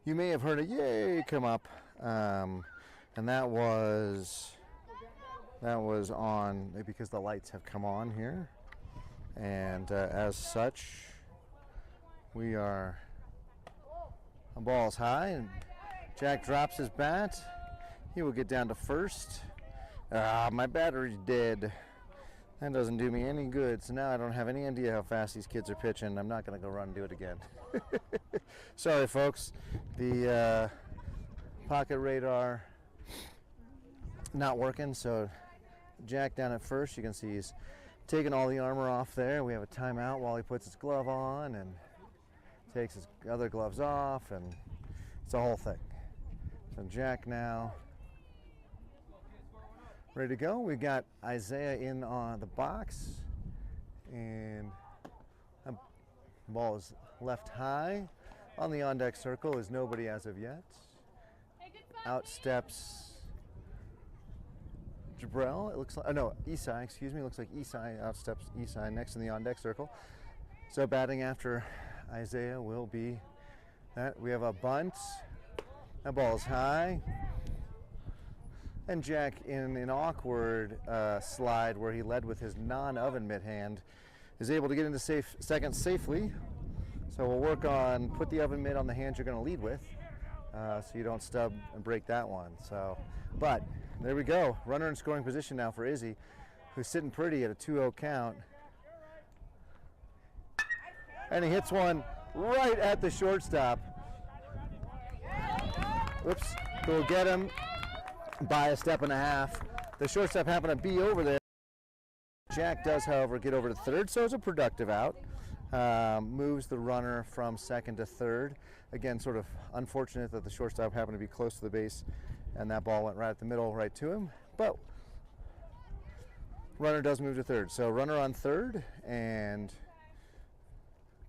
You may have heard a yay come up, and that was on because the lights have come on here, and as such, we are. The ball's high, and Jack drops his bat. He will get down to first. My battery's dead. That doesn't do me any good, so now I don't have any idea how fast these kids are pitching. I'm not going to go run and do it again. Sorry, folks. The pocket radar not working, so Jack down at first. You can see he's taking all the armor off there. We have a timeout while he puts his glove on and takes his other gloves off, and it's a whole thing. So Jack now ready to go. We've got Isaiah in on the box, and the ball is left high. On the on-deck circle is nobody as of yet. Out steps Jabrell. It looks like, oh no, Isai, excuse me. It looks like Isai out steps Isai next in the on-deck circle. So batting after Isaiah will be that. We have a bunt. That ball is high. And Jack, in an awkward slide where he led with his non-oven mitt hand, is able to get into second safely. So we'll work on put the oven mitt on the hand you're going to lead with, so you don't stub and break that one. So, but there we go. Runner in scoring position now for Izzy, who's sitting pretty at a 2-0 count. And he hits one right at the shortstop. Oops, we'll get him by a step and a half. The shortstop happened to be over there. Jack does, however, get over to third, so it's a productive out. Moves the runner from second to third. Again, sort of unfortunate that the shortstop happened to be close to the base and that ball went right at the middle, right to him. But runner does move to third. So runner on third and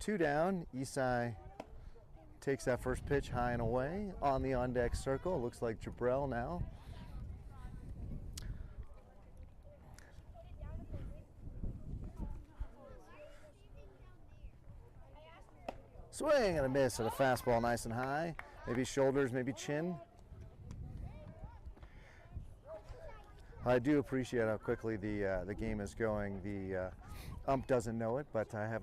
2 down. Isai takes that first pitch high and away on the on-deck circle. Looks like Jabrell now. Swing and a miss at a fastball, nice and high. Maybe shoulders, maybe chin. I do appreciate how quickly the game is going. The ump doesn't know it, but I have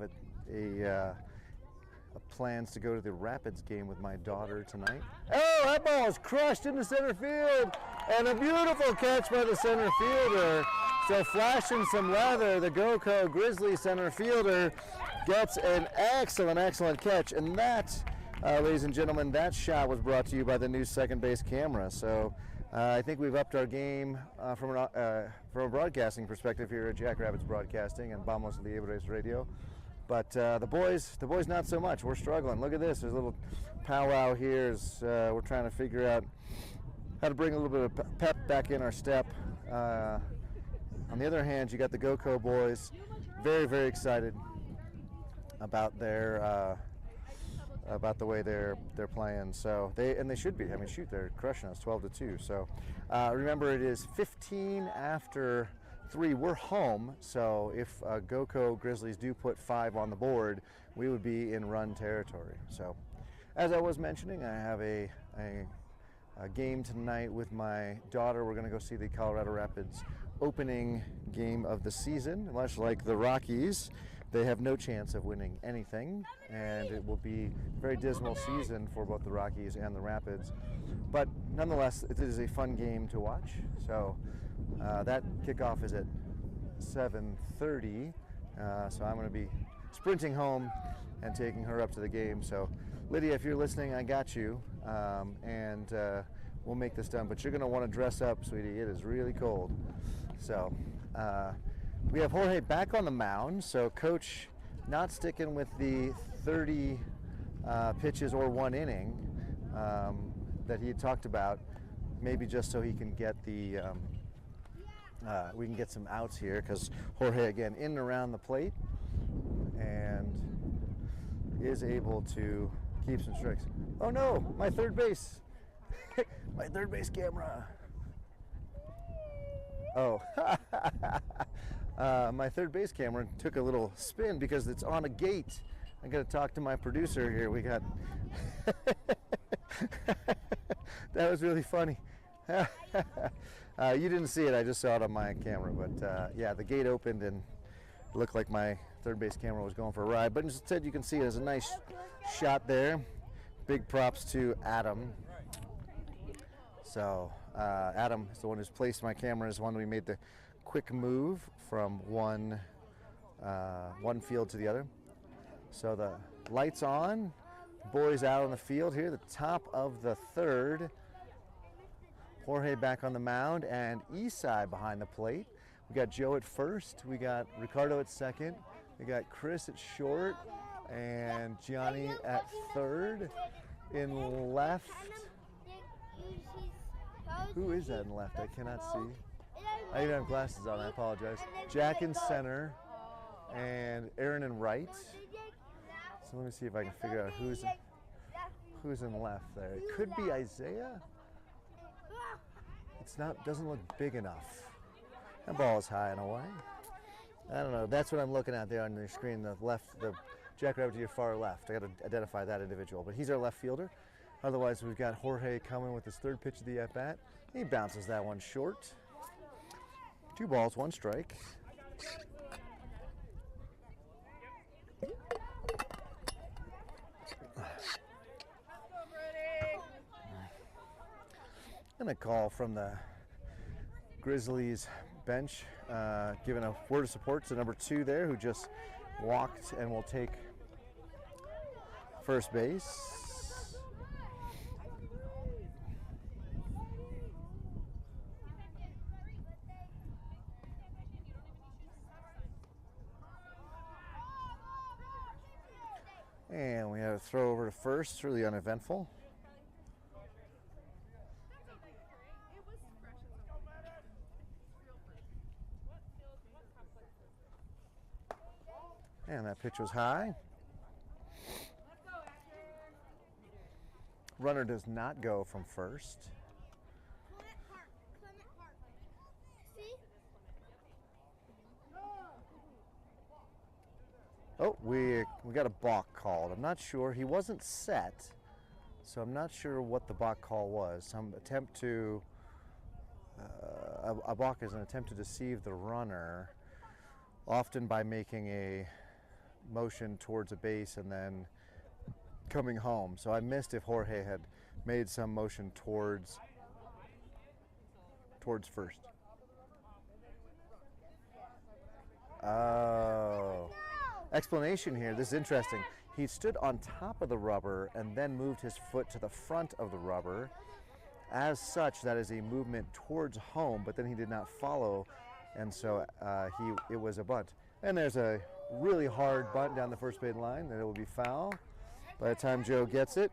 plans to go to the Rapids game with my daughter tonight. Oh, that ball is crushed into center field, and a beautiful catch by the center fielder. So flashing some leather, the GoCo Grizzly center fielder gets an excellent catch, and that, ladies and gentlemen, that shot was brought to you by the new second base camera. So I think we've upped our game from a broadcasting perspective here at Jackrabbits Broadcasting and Vamos Libres Radio. But the boys not so much. We're struggling. Look at this. There's a little powwow here as we're trying to figure out how to bring a little bit of pep back in our step. On the other hand, you got the GoCo boys, very excited about their about the way they're playing. So they should be. I mean, shoot, they're crushing us 12-2. So remember, it is 15 after 3. We're home. So if GoCo Grizzlies do put 5 on the board, we would be in run territory. So as I was mentioning, I have a game tonight with my daughter. We're going to go see the Colorado Rapids opening game of the season. Much like the Rockies, they have no chance of winning anything, and it will be a very dismal season for both the Rockies and the Rapids. But nonetheless, it is a fun game to watch. So that kickoff is at 7:30. So I'm going to be sprinting home and taking her up to the game. So Lydia, if you're listening, I got you, and we'll make this done. But you're going to want to dress up, sweetie. It is really cold. So we have Jorge back on the mound. So Coach not sticking with the 30 pitches or 1 inning that he had talked about, maybe just so he can get the we can get some outs here, because Jorge again in and around the plate and is able to keep some strikes. Oh no, my third base. My third base camera. Oh, my third base camera took a little spin because it's on a gate. I got to talk to my producer here. We got that was really funny. You didn't see it, I just saw it on my camera, but yeah, the gate opened and it looked like my third base camera was going for a ride, but instead you can see it as a nice shot there. Big props to Adam. So Adam is the one who's placed my camera, is the one we made the quick move from one field to the other. So the lights on, boys out on the field here, the top of the third. Jorge back on the mound, and Isai behind the plate. We got Joe at first, we got Ricardo at second, we got Chris at short, and Gianni at third. In left, who is that in left? I cannot see. I even have glasses on, I apologize. Jack in center, and Aaron in right. So let me see if I can figure out who's in left there. It could be Isaiah. It's not, doesn't look big enough. That ball is high and away. I don't know, that's what I'm looking at there on your screen, the left, the jackrabbit to your far left. I got to identify that individual, but he's our left fielder. Otherwise, we've got Jorge coming with his third pitch of the at-bat. He bounces that one short. 2 balls, 1 strike. And a call from the Grizzlies bench, giving a word of support to number 2 there, who just walked and will take first base. And we have a throw over to first, really uneventful. And that pitch was high. Runner does not go from first. Oh, we got a balk called. I'm not sure. He wasn't set, so I'm not sure what the balk call was. Some attempt to, a balk is an attempt to deceive the runner, often by making a motion towards a base and then coming home. So I missed if Jorge had made some motion towards first. Oh. Explanation here, this is interesting. He stood on top of the rubber and then moved his foot to the front of the rubber. As such, that is a movement towards home, but then he did not follow, and so it was a bunt. And there's a really hard bunt down the first base line, and it will be foul by the time Joe gets it.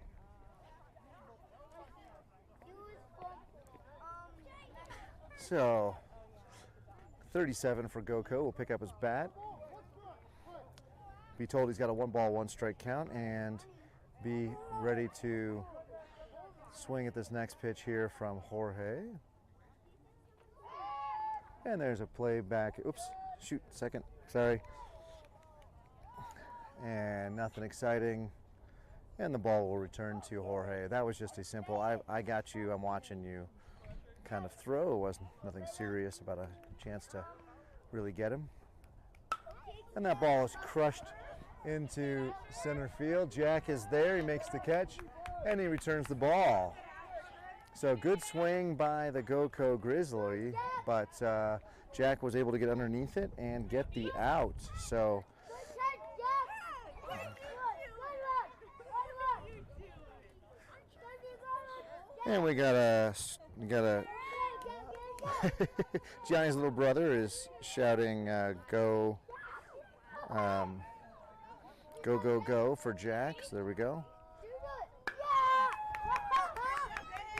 So 37 for GoCo will pick up his bat. Be told he's got a 1 ball, 1 strike count, and be ready to swing at this next pitch here from Jorge. And there's a play back. Oops, shoot, second, sorry. And nothing exciting. And the ball will return to Jorge. That was just a simple, I got you, I'm watching you kind of throw. It wasn't nothing serious about a chance to really get him. And that ball is crushed into center field. Jack is there. He makes the catch, and he returns the ball. So good swing by the GoCo Grizzly, but Jack was able to get underneath it and get the out. So and we got a Johnny's little brother is shouting go for Jack. So there we go.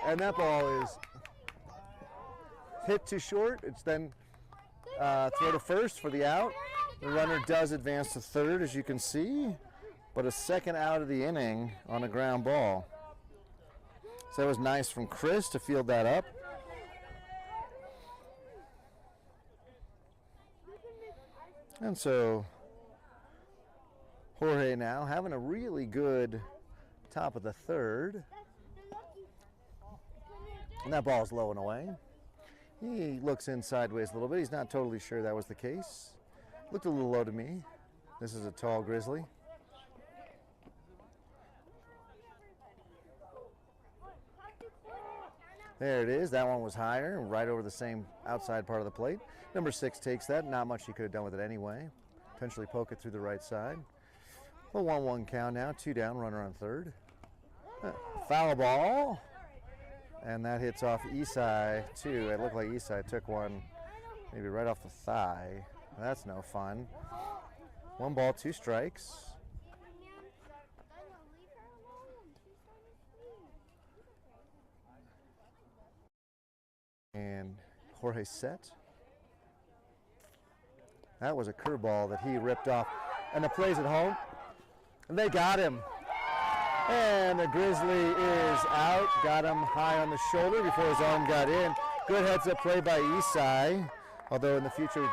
And that ball is hit too short. It's then throw to first for the out. The runner does advance to third, as you can see, but a second out of the inning on a ground ball. So that was nice from Chris to field that up. And so Jorge now having a really good top of the third. And that ball's low and away. He looks in sideways a little bit. He's not totally sure that was the case. Looked a little low to me. This is a tall Grizzly. There it is. That one was higher, right over the same outside part of the plate. Number 6 takes that. Not much he could have done with it anyway. Potentially poke it through the right side. A 1-1 count now. 2 down, runner on third. Foul ball. And that hits off Isai too. It looked like Isai took one maybe right off the thigh. That's no fun. 1 ball, 2 strikes. And Jorge set. That was a curveball that he ripped off. And the play's at home. And they got him. And the Grizzly is out. Got him high on the shoulder before his arm got in. Good heads-up play by Isai. Although in the future, we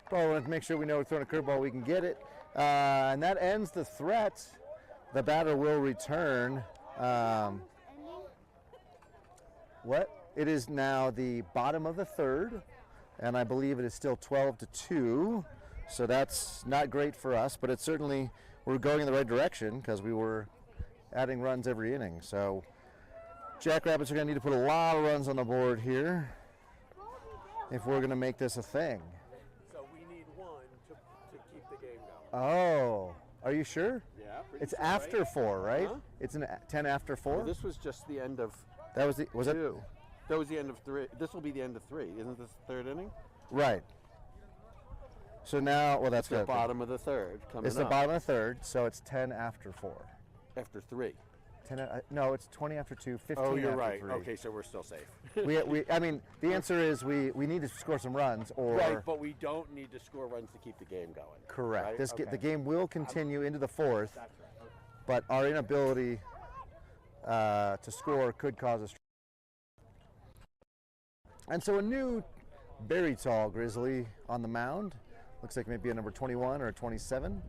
probably want to make sure we know we're throwing a curveball, we can get it. And that ends the threat. The batter will return. It is now the bottom of the third, and I believe it is still 12-2. So that's not great for us, but it's certainly, we're going in the right direction because we were adding runs every inning. So Jackrabbits are going to need to put a lot of runs on the board here if we're going to make this a thing. So we need 1 to keep the game going. Oh, are you sure? Yeah. It's sure, after right? 4, right? Huh? It's an 10 after 4? Well, this was just the end of That was the, was 2. it? That was the end of 3. This will be the end of 3. Isn't this the 3rd inning? Right. So now, well, that's The good. bottom of the 3rd coming It's the up. bottom of the third, so it's 10 after 4. After 3. 10, no, it's 20 after 2, 15 Oh, you're after right. 3. Okay, so we're still safe. I mean, the answer is we need to score some runs, or Right, but we don't need to score runs to keep the game going. correct. Right? The game will continue into the 4th, That's right. but our inability to score could cause us. And so a new, very tall Grizzly on the mound. Looks like maybe a number 21 or a 27.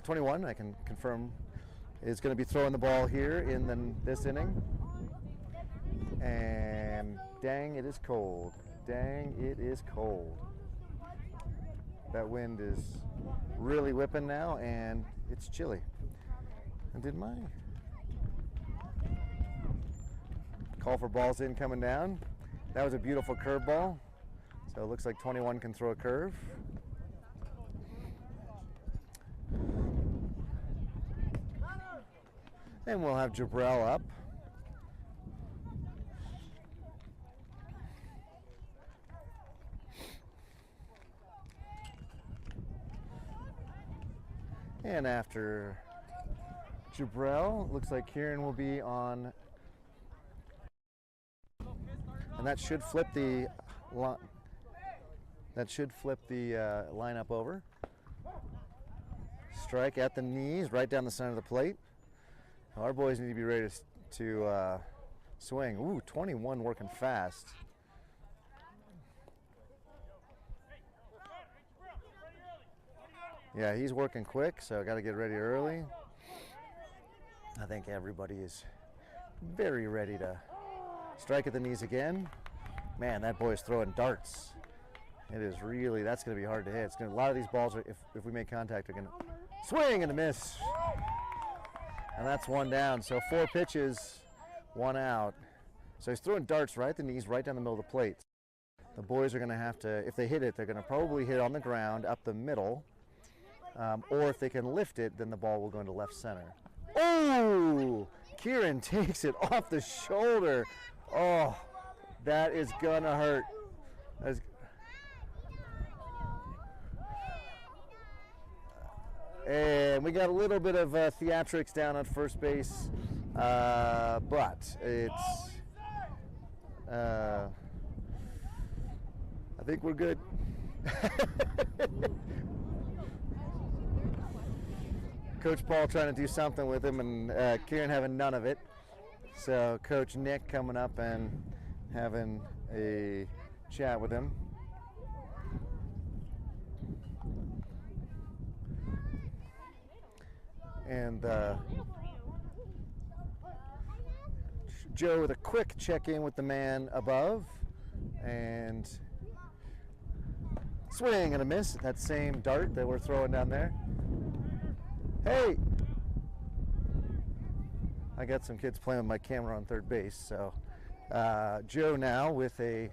21, I can confirm, is going to be throwing the ball here in this inning. And dang, it is cold. Dang, it is cold. That wind is really whipping now, and it's chilly. And did my call for balls in coming down? That was a beautiful curveball. So it looks like 21 can throw a curve. And we'll have Jabrell up. And after Jabrell, looks like Kieran will be on. And that should flip the lineup over. Strike at the knees, right down the center of the plate. Our boys need to be ready to swing. Ooh, 21 working fast. Yeah, he's working quick, so got to get ready early. I think everybody is very ready to strike at the knees again. Man, that boy's throwing darts. It is really, that's going to be hard to hit. It's gonna, a lot of these balls, are, if we make contact, are going to swing and a miss. And that's one down. So 4 pitches, 1 out. So he's throwing darts right at the knees, right down the middle of the plate. The boys are going to have to, if they hit it, they're going to probably hit on the ground up the middle. Or if they can lift it, then the ball will go into left center. Oh! Kieran takes it off the shoulder. Oh, that is going to hurt. And we got a little bit of theatrics down on first base, but it's, I think we're good. Coach Paul trying to do something with him, and Kieran having none of it. So Coach Nick coming up and having a chat with him. And Joe with a quick check-in with the man above, and swing and a miss. That same dart that we're throwing down there. Hey! I got some kids playing with my camera on third base, so Joe now with a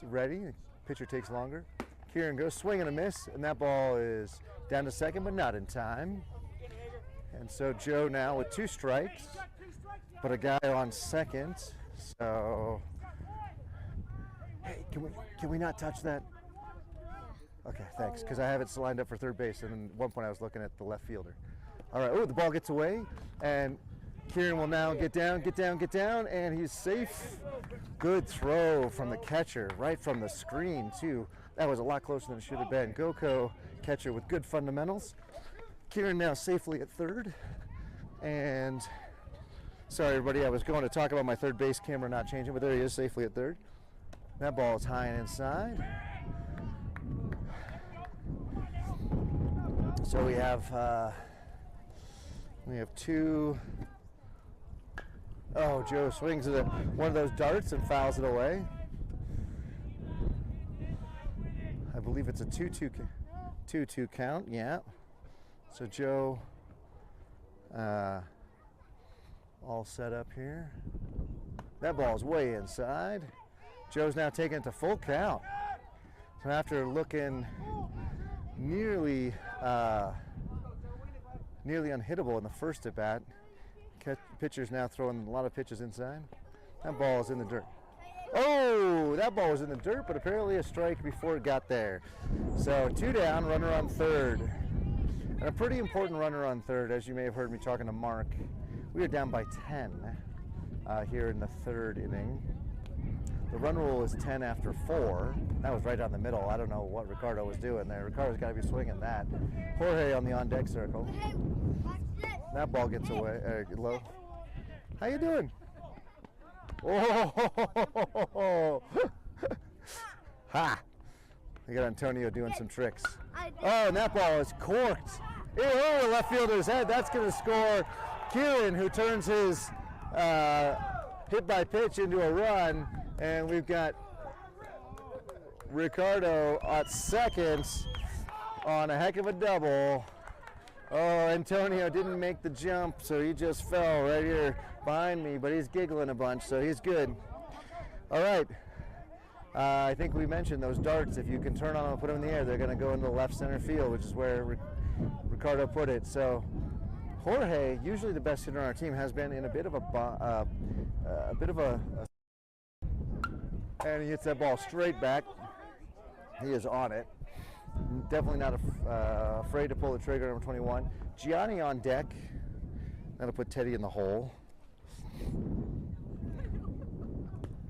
ready. Pitcher takes longer. Kieran goes swing and a miss, and that ball is down to second, but not in time. And so Joe now with 2 strikes, but a guy on second. So, hey, can we not touch that? Okay, thanks, because I have it lined up for third base, and at one point I was looking at the left fielder. All right, oh, the ball gets away, and Kieran will now get down, and he's safe. Good throw from the catcher, right from the screen, too. That was a lot closer than it should have been. GoCo catcher with good fundamentals. Kieran now safely at third. And sorry, everybody, I was going to talk about my third base camera not changing, but there he is, safely at third. That ball is high and inside. So we have 2. Oh, Joe swings at one of those darts and fouls it away. I believe it's a 2-2 count, yeah. So Joe all set up here. That ball's way inside. Joe's now taking it to full count. So after looking nearly unhittable in the first at bat, pitcher's now throwing a lot of pitches inside. That ball is in the dirt. Oh, that ball was in the dirt, but apparently a strike before it got there. So 2 down, runner on third. And a pretty important runner on third, as you may have heard me talking to Mark. We are down by 10 here in the third inning. The run rule is 10 after 4. That was right down the middle. I don't know what Ricardo was doing there. Ricardo's got to be swinging that. Jorge on the on-deck circle. That ball gets away low. How you doing? Oh, ha! We got Antonio doing some tricks. Oh, and that ball is corked. Oh, left fielder's head. That's going to score. Kieran, who turns his hit by pitch into a run, and we've got Ricardo at second on a heck of a double. Oh, Antonio didn't make the jump, so he just fell right here behind me, but he's giggling a bunch, so he's good. All right. I think we mentioned those darts. If you can turn on them and put them in the air, they're going to go into the left center field, which is where Ricardo put it. So Jorge, usually the best hitter on our team, has been in a bit of a and he hits that ball straight back. He is on it. Definitely not afraid to pull the trigger, number 21. Gianni on deck. That'll put Teddy in the hole.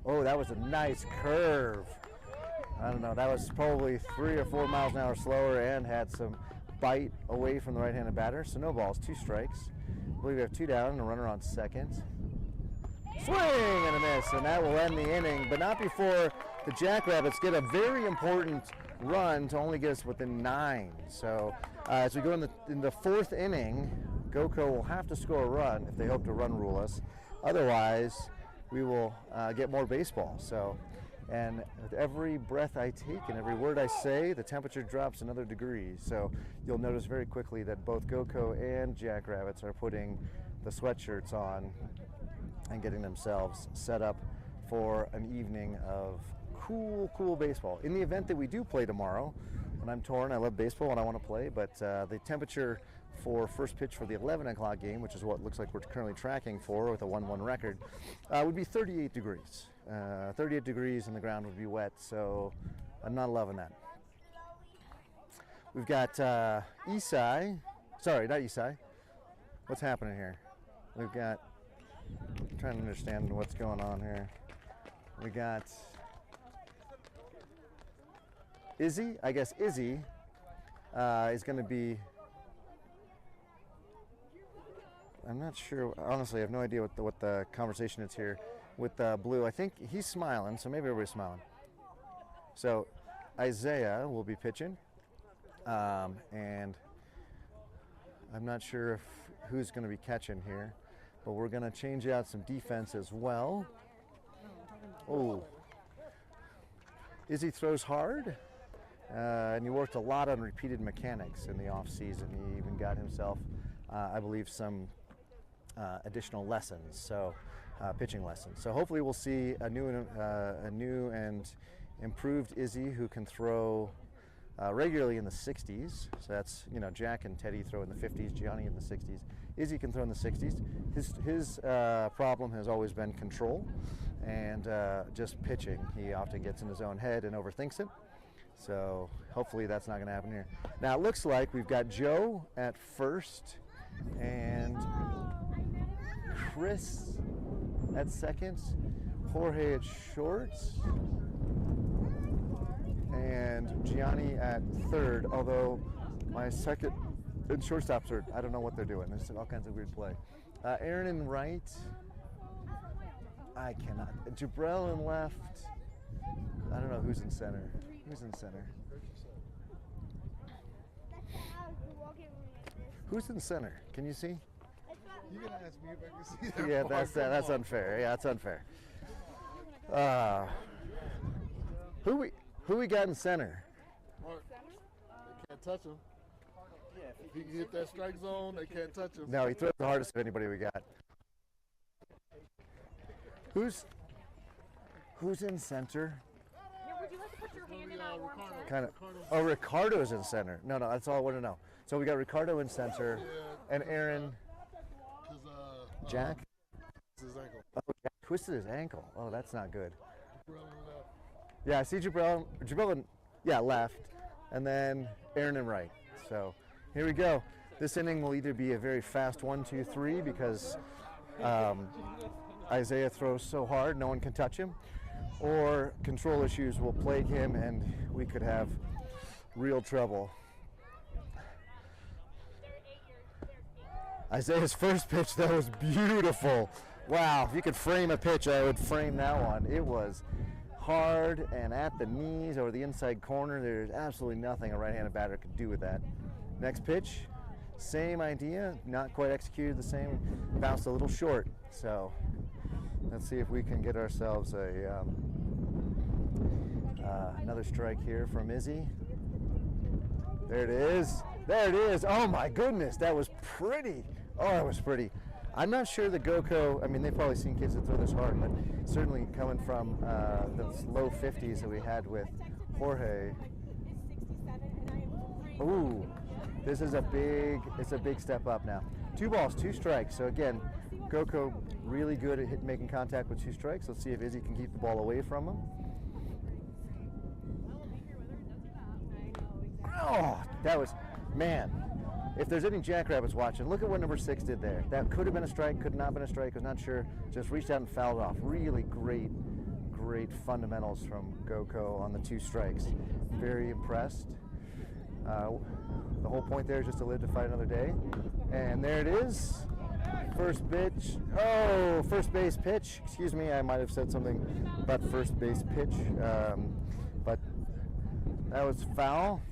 Oh, that was a nice curve. I don't know, that was probably 3 or 4 miles an hour slower and had some bite away from the right-handed batter. So no balls, 2 strikes. I believe we have 2 down and a runner on second. Swing and a miss, and that will end the inning, but not before the Jackrabbits get a very important run to only get us within 9. So as we go in the 4th inning, GoCo will have to score a run if they hope to run rule us. Otherwise, we will get more baseball. So And with every breath I take and every word I say, the temperature drops another degree. So you'll notice very quickly that both GoCo and Jackrabbits are putting the sweatshirts on and getting themselves set up for an evening of cool baseball. In the event that we do play tomorrow, and I'm torn, I love baseball and I want to play, but the temperature for first pitch for the 11 o'clock game, which is what looks like we're currently tracking for with a 1-1 record, would be 38 degrees. 38 degrees and the ground would be wet, so I'm not loving that. We've got Isai. Sorry, not Isai. What's happening here? We've got, I'm trying to understand what's going on here. We got Izzy. I guess Izzy is going to be, I'm not sure, honestly, I have no idea what the conversation is here with Blue. I think he's smiling, so maybe everybody's smiling. So Isaiah will be pitching, and I'm not sure who's going to be catching here, but we're going to change out some defense as well. Oh, Izzy throws hard, and he worked a lot on repeated mechanics in the off season. He even got himself, I believe, some additional lessons, so pitching lessons. So hopefully we'll see a new and improved Izzy who can throw regularly in the 60s. So that's, you know, Jack and Teddy throw in the 50s, Gianni in the 60s. Izzy can throw in the 60s. His problem has always been control and just pitching. He often gets in his own head and overthinks it. So hopefully that's not going to happen here. Now it looks like we've got Joe at first and Chris at second, Jorge at short, and Gianni at third, although my second and shortstops are, I don't know what they're doing. There's all kinds of weird play. Aaron in right. I cannot. Jabril in left. I don't know who's in center. Who's in center? Who's in center? Can you see? You can ask me if I can see that. Yeah, that's unfair. Yeah, that's unfair. Who we got in center? Mark, they can't touch him. If he can hit that strike zone, they can't touch him. No, he throws the hardest of anybody we got. Who's in center? Would you like to put your hand in that warm chair? Kind of. Oh, Ricardo's in center. No, that's all I want to know. So we got Ricardo in center, and Aaron. Jack? His ankle. Oh, Jack twisted his ankle. Oh, that's not good. Yeah, I see Jabril in, left, and then Aaron in right. So here we go. This inning will either be a very fast 1-2-3 because Isaiah throws so hard no one can touch him, or control issues will plague him and we could have real trouble. Isaiah's first pitch, that was beautiful. Wow, if you could frame a pitch, I would frame that one. It was hard and at the knees over the inside corner. There's absolutely nothing a right-handed batter could do with that. Next pitch, same idea, not quite executed the same, bounced a little short. So let's see if we can get ourselves another strike here from Izzy. There it is. There it is. Oh my goodness, that was pretty. Oh, that was pretty. I'm not sure the GoCo, I mean, they've probably seen kids that throw this hard, but certainly coming from those low 50s that we had with Jorge. Ooh, this is it's a big step up now. 2 balls, 2 strikes. So again, GoCo really good at making contact with 2 strikes. Let's see if Izzy can keep the ball away from him. Oh, that was, man. If there's any Jackrabbits watching, look at what number 6 did there. That could have been a strike, could not have been a strike, was not sure. Just reached out and fouled off. Really great fundamentals from GoCo on the 2 strikes. Very impressed. The whole point there is just to live to fight another day. And there it is. First pitch. Oh, first base pitch. Excuse me, I might have said something about first base pitch. But that was foul.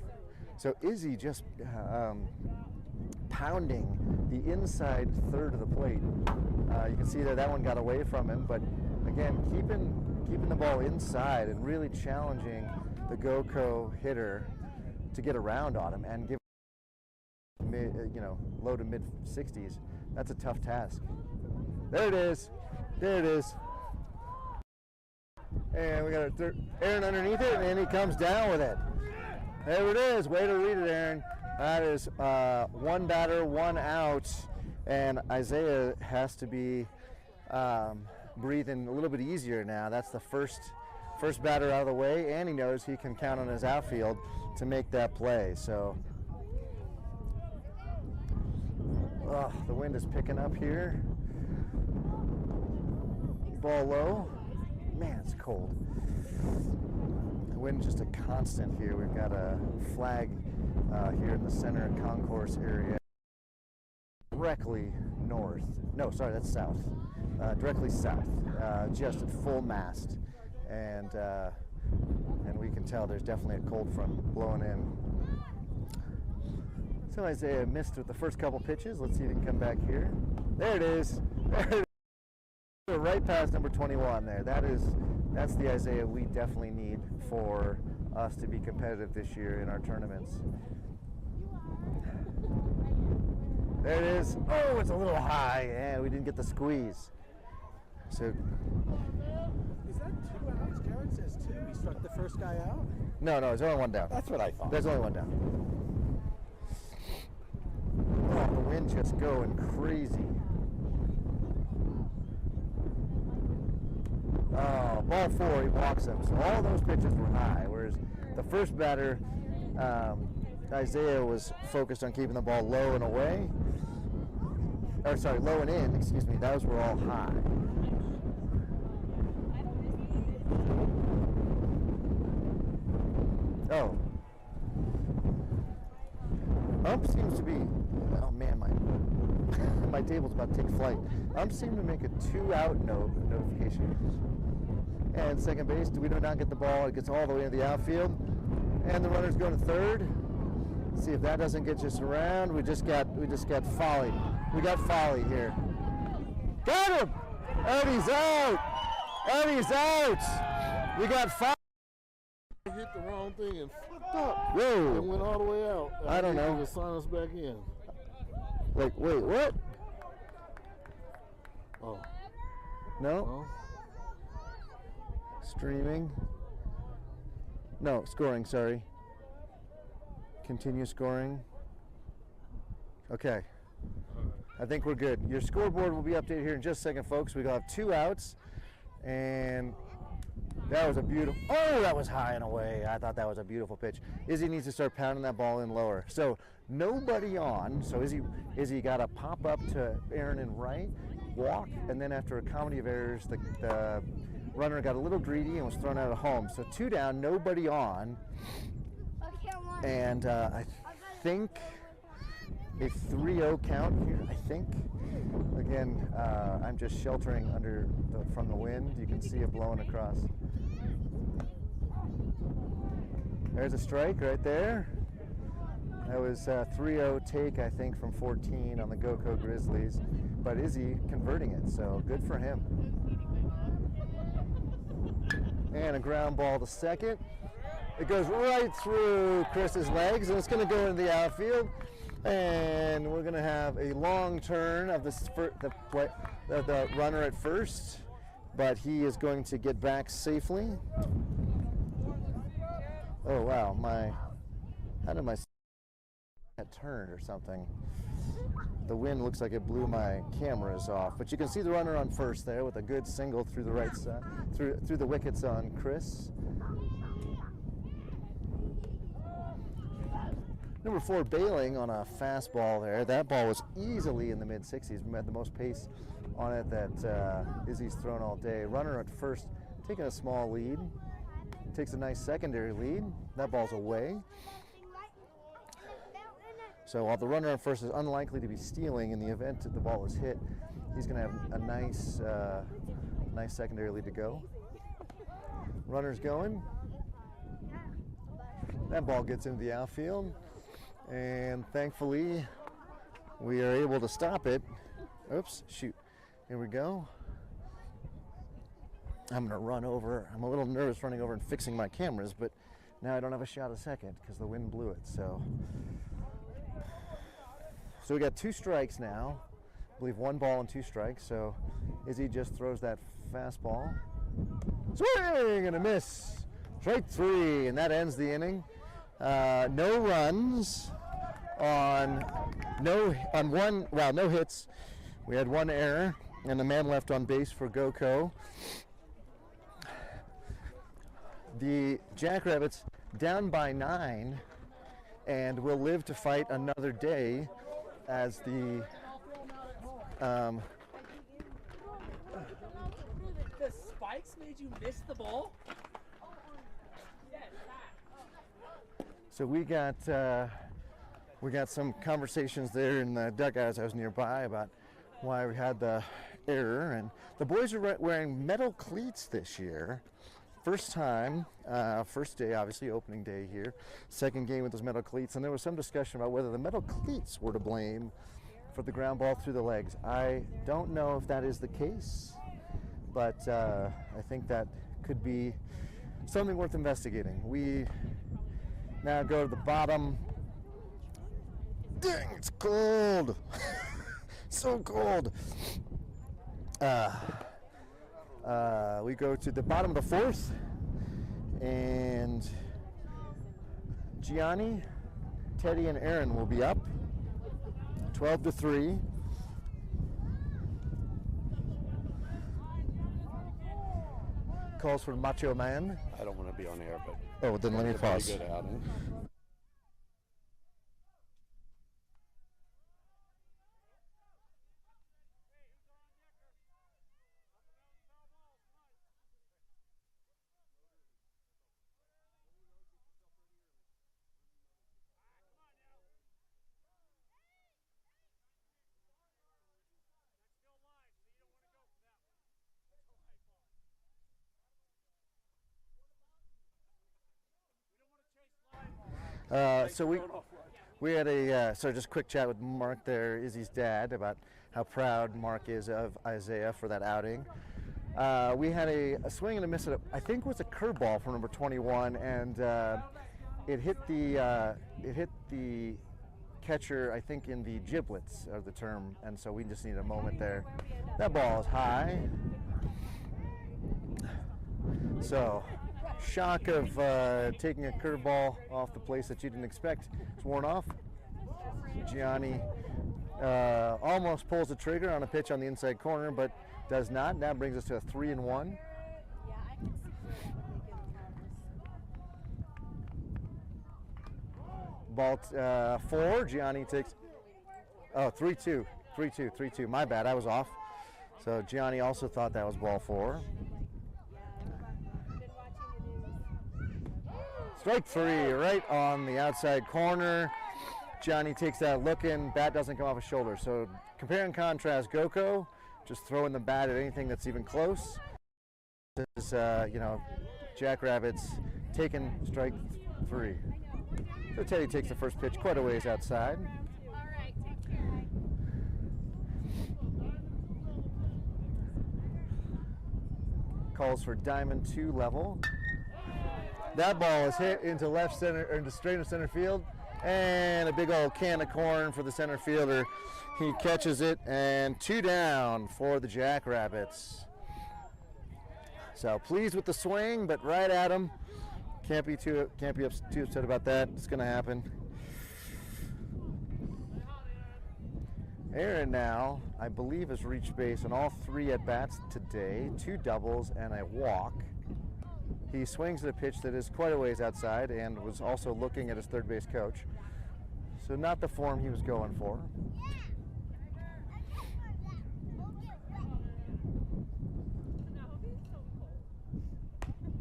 So Izzy just pounding the inside third of the plate. You can see that one got away from him, but Again, keeping the ball inside and really challenging the GoCo hitter to get around on him and give low to mid 60s. That's a tough task. There it is. There it is. And we got Aaron underneath it, and then he comes down with it. There it is. Way to read it, Aaron. That is one batter, one out, and Isaiah has to be breathing a little bit easier now. That's the first batter out of the way, and he knows he can count on his outfield to make that play. So, the wind is picking up here. Ball low. Man, it's cold. The wind's just a constant here. We've got a flag here in the center concourse area. Directly north. No, sorry, that's south. Directly south. Just at full mast. And we can tell there's definitely a cold front blowing in. So Isaiah missed with the first couple pitches. Let's see if he can come back here. There it is. There it is. Right past number 21 there. That's the Isaiah we definitely need for us to be competitive this year in our tournaments. There it is. Oh, it's a little high, and we didn't get the squeeze. So, Is that 2 outs? Garrett says 2. He struck the first guy out? no, there's only one down. That's what I thought. There's only one down. Oh, the wind just going crazy. Oh, ball 4, he walks him. So all those pitches were high, whereas the first batter, Isaiah was focused on keeping the ball low and away. Or sorry, low and in, excuse me. Those were all high. Oh. Ump seems to be, oh man, my table's about to take flight. Ump seemed to make a 2-out notification. And second base, we do not get the ball. It gets all the way into the outfield. And the runner's going to third. See if that doesn't get us around. We just got Folly. We got Folly here. Got him! And he's out! And he's out! We got Folly. Hit the wrong thing and fucked up. Whoa! And went all the way out. I don't know. To sign us back in. Like, wait, what? Oh. No? Well, Streaming. No, scoring, sorry. Continue scoring. Okay. I think we're good. Your scoreboard will be updated here in just a second, folks. We'll have 2 outs. And that was a beautiful, oh, that was high and away. I thought that was a beautiful pitch. Izzy needs to start pounding that ball in lower. So nobody on. So Izzy got to pop up to Aaron and right, walk, and then after a comedy of errors, the runner got a little greedy and was thrown out of home. So 2 down, nobody on. And I think a 3-0 count here, I think. Again, I'm just sheltering from the wind. You can see it blowing across. There's a strike right there. That was a 3-0 take, I think, from 14 on the GoCo Grizzlies. But Izzy converting it, so good for him. And a ground ball to second. It goes right through Chris's legs, and it's going to go into the outfield. And we're going to have a long turn of the runner at first, but he is going to get back safely. Oh wow, how did my turn or something? The wind looks like it blew my cameras off, but you can see the runner on first there with a good single through the right side, through the wickets on Chris. Number 4 bailing on a fastball there. That ball was easily in the mid-60s. We had the most pace on it that Izzy's thrown all day. Runner at first taking a small lead. Takes a nice secondary lead. That ball's away. So while the runner on first is unlikely to be stealing in the event that the ball is hit, he's going to have a nice secondary lead to go. Runner's going. That ball gets into the outfield. And thankfully, we are able to stop it. Oops, shoot. Here we go. I'm going to run over. I'm a little nervous running over and fixing my cameras, but now I don't have a shot of second because the wind blew it. So we got 2 strikes now. I believe 1 ball and 2 strikes. So Izzy just throws that fastball. Swing and a miss. Strike 3, and that ends the inning. No runs on no hits. We had 1 error and a man left on base for GoCo. The Jackrabbits down by 9 and will live to fight another day as the The spikes made you miss the ball? so we got some conversations there in the dugout as I was nearby about why we had the error, and the boys are wearing metal cleats this year. First time, first day, obviously, opening day here. Second game with those metal cleats, and there was some discussion about whether the metal cleats were to blame for the ground ball through the legs. I don't know if that is the case, but I think that could be something worth investigating. We now go to the bottom. Dang, it's cold. So cold. We go to the bottom of the 4th, and Gianni, Teddy, and Aaron will be up 12-3. Calls for Macho Man. I don't want to be on air, but Oh, then let me it's a pretty pause. good outing. So we had a just a quick chat with Mark there, Izzy's dad, about how proud Mark is of Isaiah for that outing. We had a swing and a miss at I think it was a curveball from number 21, and it hit the catcher, I think, in the giblets of the term, and so we just needed a moment there. That ball is high. So, shock of taking a curveball off the place that you didn't expect is worn off. Gianni almost pulls the trigger on a pitch on the inside corner, but does not. That brings us to a 3-1. Ball 4, Gianni takes, 3-2, my bad, I was off. So Gianni also thought that was ball 4. Strike 3, right on the outside corner. Gianni takes that look in, bat doesn't come off his shoulder. So compare and contrast GoCo, just throwing the bat at anything that's even close. This is, Jackrabbits taking strike 3. So Teddy takes the first pitch quite a ways outside. All right, take care. Calls for diamond 2 level. That ball is hit into left center, or into straight center field, and a big old can of corn for the center fielder. He catches it, and 2 down for the Jackrabbits. So pleased with the swing, but right at him. Can't be too upset about that. It's going to happen. Aaron now, I believe, has reached base on all 3 at-bats today, 2 doubles and a walk. He swings at a pitch that is quite a ways outside and was also looking at his third base coach. So not the form he was going for.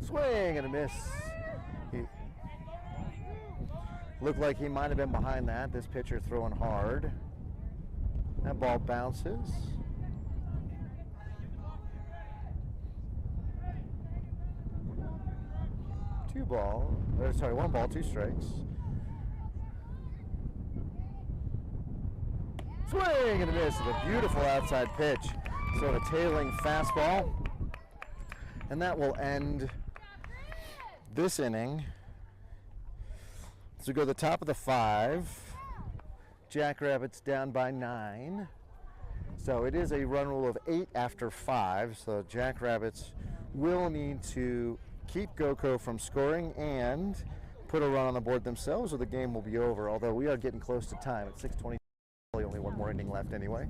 Swing and a miss. He looked like he might have been behind that. This pitcher throwing hard. That ball bounces. One ball, 2 strikes. Swing and a miss. A beautiful outside pitch. Sort of tailing fastball. And that will end this inning. So we go to the top of the 5. Jackrabbits down by 9. So it is a run rule of 8 after 5. So Jackrabbits will need to keep GoCo from scoring and put a run on the board themselves, or the game will be over. Although we are getting close to time. At 6:20, only one more inning left anyway.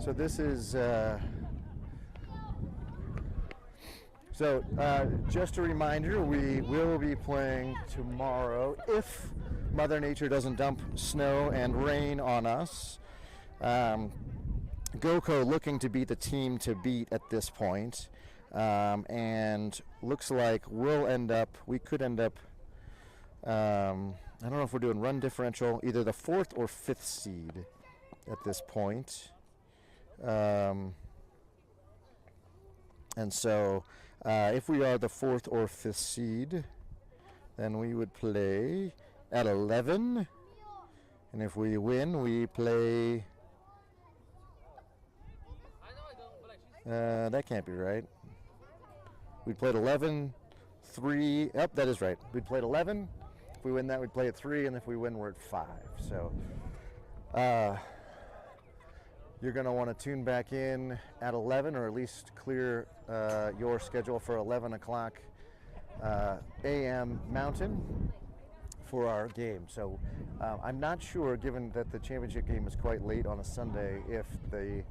So this is just a reminder, we will be playing tomorrow if Mother Nature doesn't dump snow and rain on us. GoCo looking to be the team to beat at this point. And looks like we could end up, I don't know if we're doing run differential, either the 4th or 5th seed at this point. And so if we are the 4th or 5th seed, then we would play at 11. And if we win, we play... that can't be right. We played 11, 3. Yep, that is right. We played 11. If we win that, we'd play at 3. And if we win, we're at 5. So you're going to want to tune back in at 11, or at least clear your schedule for 11 o'clock a.m. Mountain for our game. So I'm not sure, given that the championship game is quite late on a Sunday, if the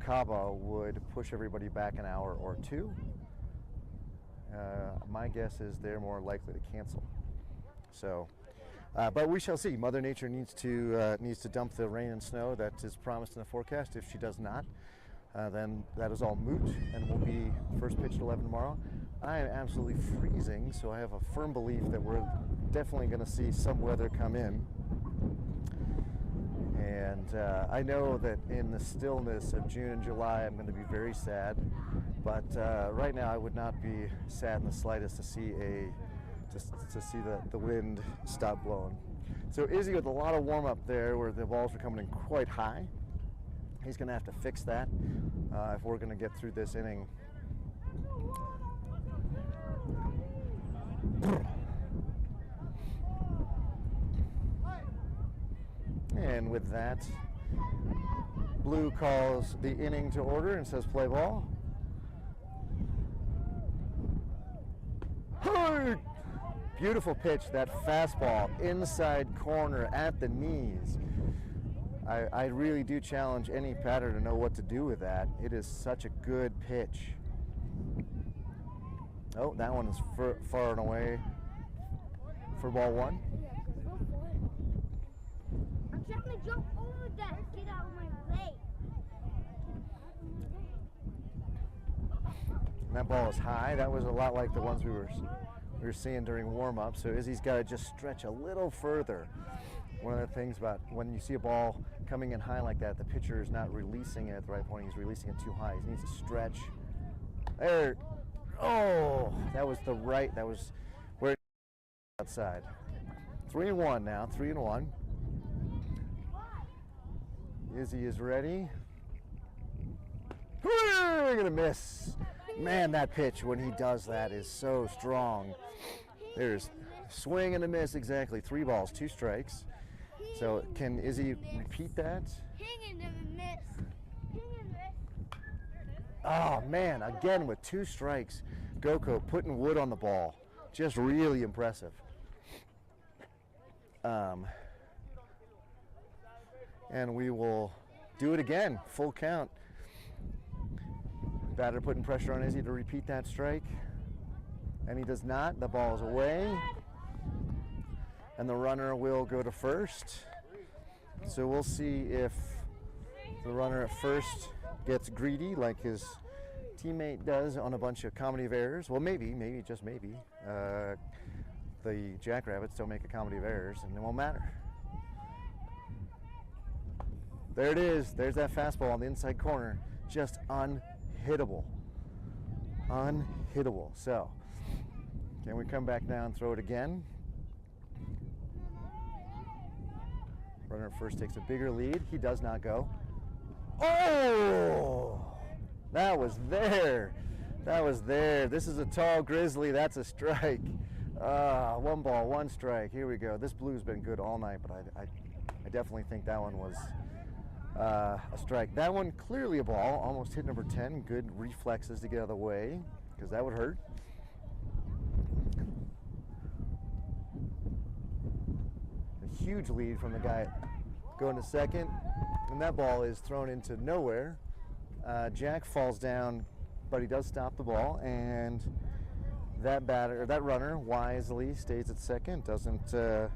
Cabo would push everybody back an hour or 2. My guess is they're more likely to cancel. So, but we shall see. Mother Nature needs to dump the rain and snow that is promised in the forecast. If she does not, then that is all moot, and we'll be first pitch at 11 tomorrow. I am absolutely freezing, so I have a firm belief that we're definitely going to see some weather come in. And I know that in the stillness of June and July, I'm going to be very sad. But right now, I would not be sad in the slightest to see the wind stop blowing. So Izzy with a lot of warm up there, where the balls are coming in quite high. He's going to have to fix that if we're going to get through this inning. And with that, Blue calls the inning to order and says play ball. Hey! Beautiful pitch, that fastball, inside corner at the knees. I really do challenge any batter to know what to do with that. It is such a good pitch. Oh, that one is far and away for ball 1. I'm trying to jump over that. Get out of my way. And that ball is high. That was a lot like the ones we were seeing during warm-up. So Izzy's got to just stretch a little further. One of the things about when you see a ball coming in high like that, the pitcher is not releasing it at the right point. He's releasing it too high. He needs to stretch. There. Oh, that was where it outside. 3-1 now, 3-1. Izzy is ready. We're gonna miss. Man, that pitch, when he does that, is so strong. There's swing and a miss, exactly. 3 balls, 2 strikes. So can Izzy repeat that? Hang and miss. Hang and miss. Oh man, again with 2 strikes. GoCo putting wood on the ball. Just really impressive. And we will do it again, full count. Batter putting pressure on Izzy to repeat that strike. And he does not. The ball is away. And the runner will go to first. So we'll see if the runner at first gets greedy like his teammate does on a bunch of comedy of errors. Well, maybe, just maybe. The Jackrabbits don't make a comedy of errors, and it won't matter. There it is. There's that fastball on the inside corner. Just unhittable. Unhittable. So, can we come back now and throw it again? Runner at first takes a bigger lead. He does not go. Oh, that was there. That was there. This is a tall grizzly. That's a strike. 1 ball, 1 strike. Here we go. This blue's been good all night, but I definitely think that one was a strike. That one clearly a ball. Almost hit number 10. Good reflexes to get out of the way because that would hurt. A huge lead from the guy going to second, and that ball is thrown into nowhere. Jack falls down, but he does stop the ball, and that runner wisely stays at second, doesn't try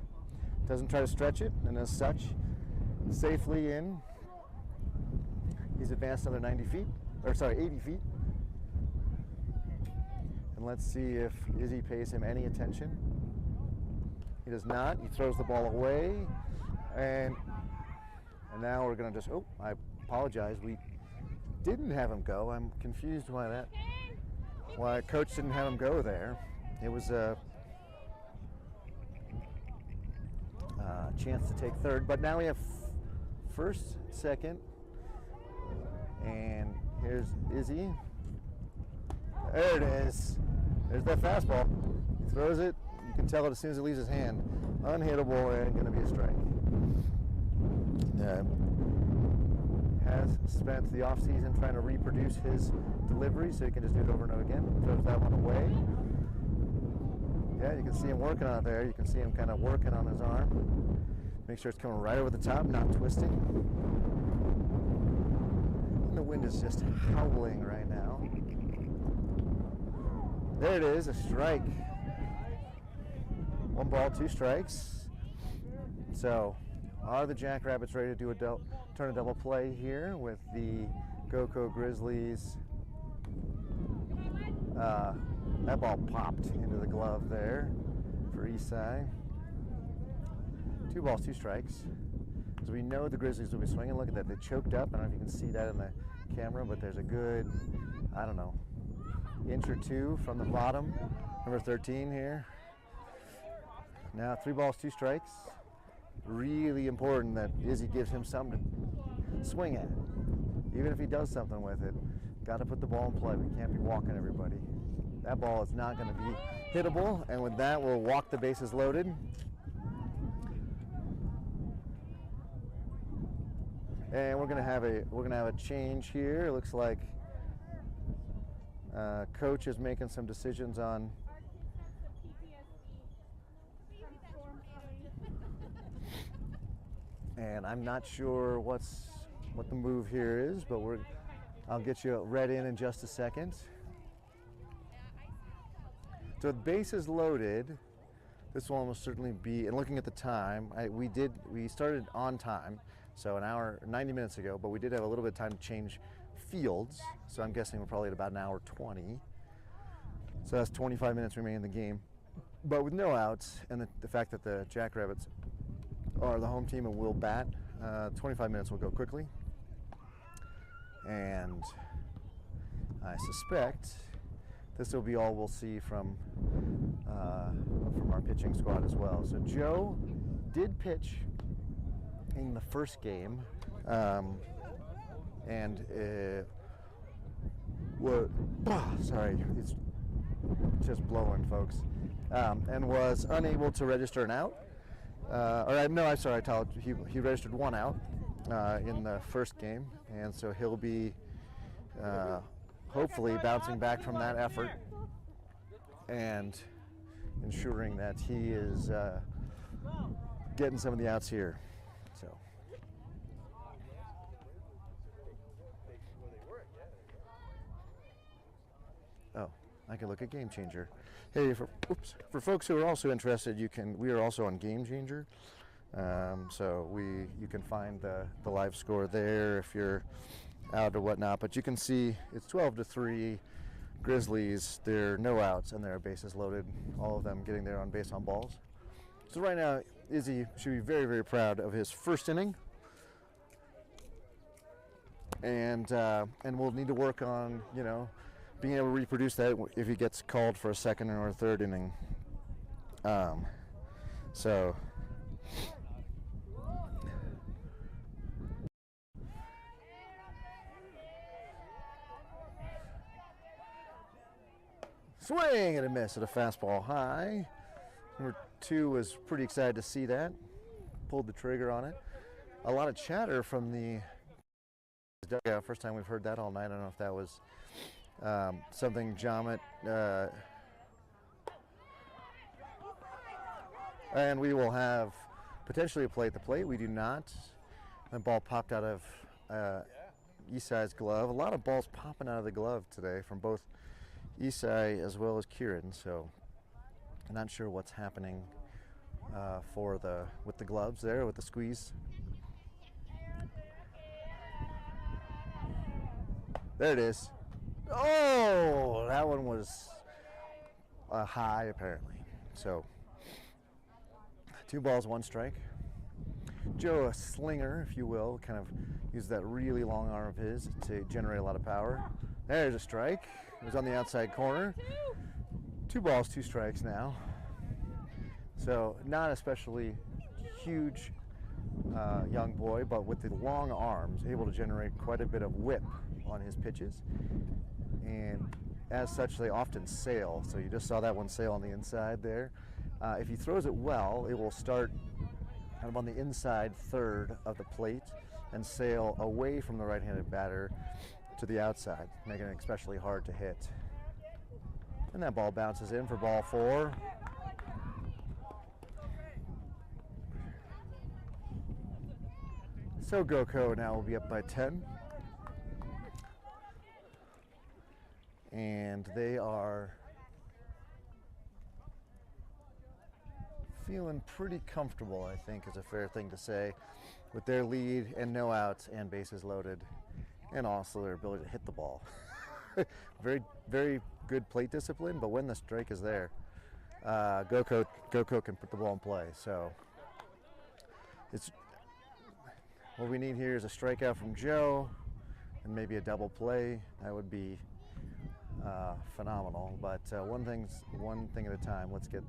to stretch it, and as such, safely in. He's advanced another 80 feet. And let's see if Izzy pays him any attention. He does not. He throws the ball away, and now we're gonna just. Oh, I apologize. We didn't have him go. I'm confused why coach didn't have him go there. It was a chance to take third, but now we have first, second, and here's Izzy. There it is. There's that fastball. He throws it. You can tell it as soon as it leaves his hand. Unhittable and going to be a strike. Has spent the offseason trying to reproduce his delivery so he can just do it over and over again. Throws that one away. Yeah, you can see him working on it there. You can see him kind of working on his arm. Make sure it's coming right over the top, not twisting. And the wind is just howling right now. There it is, a strike. 1 ball, 2 strikes. So, are the Jackrabbits ready to do turn a double play here with the GoCo Grizzlies? That ball popped into the glove there for Isai. 2 balls, 2 strikes. As we know, the Grizzlies will be swinging. Look at that, they choked up. I don't know if you can see that in the camera, but there's a good, I don't know, inch or 2 from the bottom. Number 13 here. Now 3 balls, 2 strikes. Really important that Izzy gives him something to swing at. Even if he does something with it, got to put the ball in play. We can't be walking everybody. That ball is not going to be hittable, and with that, we'll walk the bases loaded. And we're going to have a change here. It looks like coach is making some decisions on and I'm not sure what the move here is, but I'll get you read in just a second. So the base is loaded. This will almost certainly be, and looking at the time, we started on time, so an hour, 90 minutes ago, but we did have a little bit of time to change fields, so I'm guessing we're probably at about an hour 20. So that's 25 minutes remaining in the game. But with no outs, and the fact that the Jackrabbits are the home team and will bat, 25 minutes will go quickly. And I suspect this will be all we'll see from our pitching squad as well. So Joe did pitch in the first game, sorry, it's just blowing, folks, and was unable to register an out. He registered 1 out in the first game, and so he'll be hopefully bouncing back from that effort and ensuring that he is getting some of the outs here. So. Oh, I can look at Game Changer. Hey, for folks who are also interested, we are also on Game Changer. So you can find the live score there if you're out or whatnot. But you can see it's 12-3 Grizzlies. There are no outs and there are bases loaded. All of them getting their on base on balls. So right now, Izzy should be very, very proud of his first inning. And we'll need to work on, being able to reproduce that if he gets called for a second or a third inning. So Swing and a miss at a fastball high. Number 2 was pretty excited to see that. Pulled the trigger on it. A lot of chatter from the dugout. First time we've heard that all night. I don't know if that was something Jamet. And we will have potentially a play at the plate. We do not. The ball popped out of Isai's glove. A lot of balls popping out of the glove today from both Isai as well as Kieran. So I'm not sure what's happening with the gloves there, with the squeeze. There it is. Oh, that one was a high apparently. So 2 balls, 1 strike. Joe, a slinger, if you will, kind of used that really long arm of his to generate a lot of power. There's a strike. It was on the outside corner. 2 balls, 2 strikes now. So not especially huge young boy, but with the long arms, able to generate quite a bit of whip on his pitches. And as such, they often sail. So you just saw that one sail on the inside there. If he throws it well, it will start kind of on the inside third of the plate and sail away from the right-handed batter to the outside, making it especially hard to hit. And that ball bounces in for ball 4. So GoCo now will be up by 10. And they are feeling pretty comfortable, I think is a fair thing to say, with their lead and no outs and bases loaded, and also their ability to hit the ball. Very, very good plate discipline, but when the strike is there, GoCo can put the ball in play. So it's what we need here is a strikeout from Joe and maybe a double play. That would be phenomenal. But one thing at a time. Let's get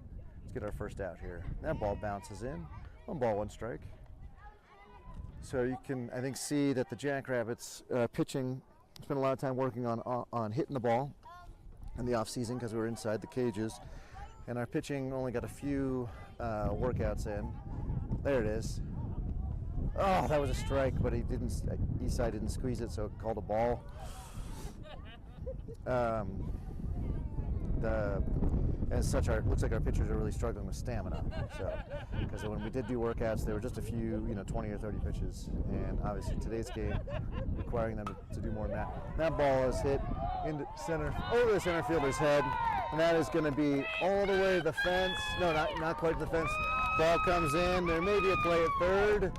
our first out here. That ball bounces in. 1 ball, 1 strike. So you can, I think, see that the Jackrabbits pitching spent a lot of time working on hitting the ball in the off season because we were inside the cages, and our pitching only got a few workouts in. There it is. Oh, that was a strike, but Isai didn't squeeze it, so it called a ball. As such, it looks like our pitchers are really struggling with stamina. So, because when we did do workouts, there were just a few, 20 or 30 pitches, and obviously today's game requiring them to do more than that. That ball is hit into center, over the center fielder's head, and that is going to be all the way to the fence. No, not quite to the fence. Ball comes in. There may be a play at third.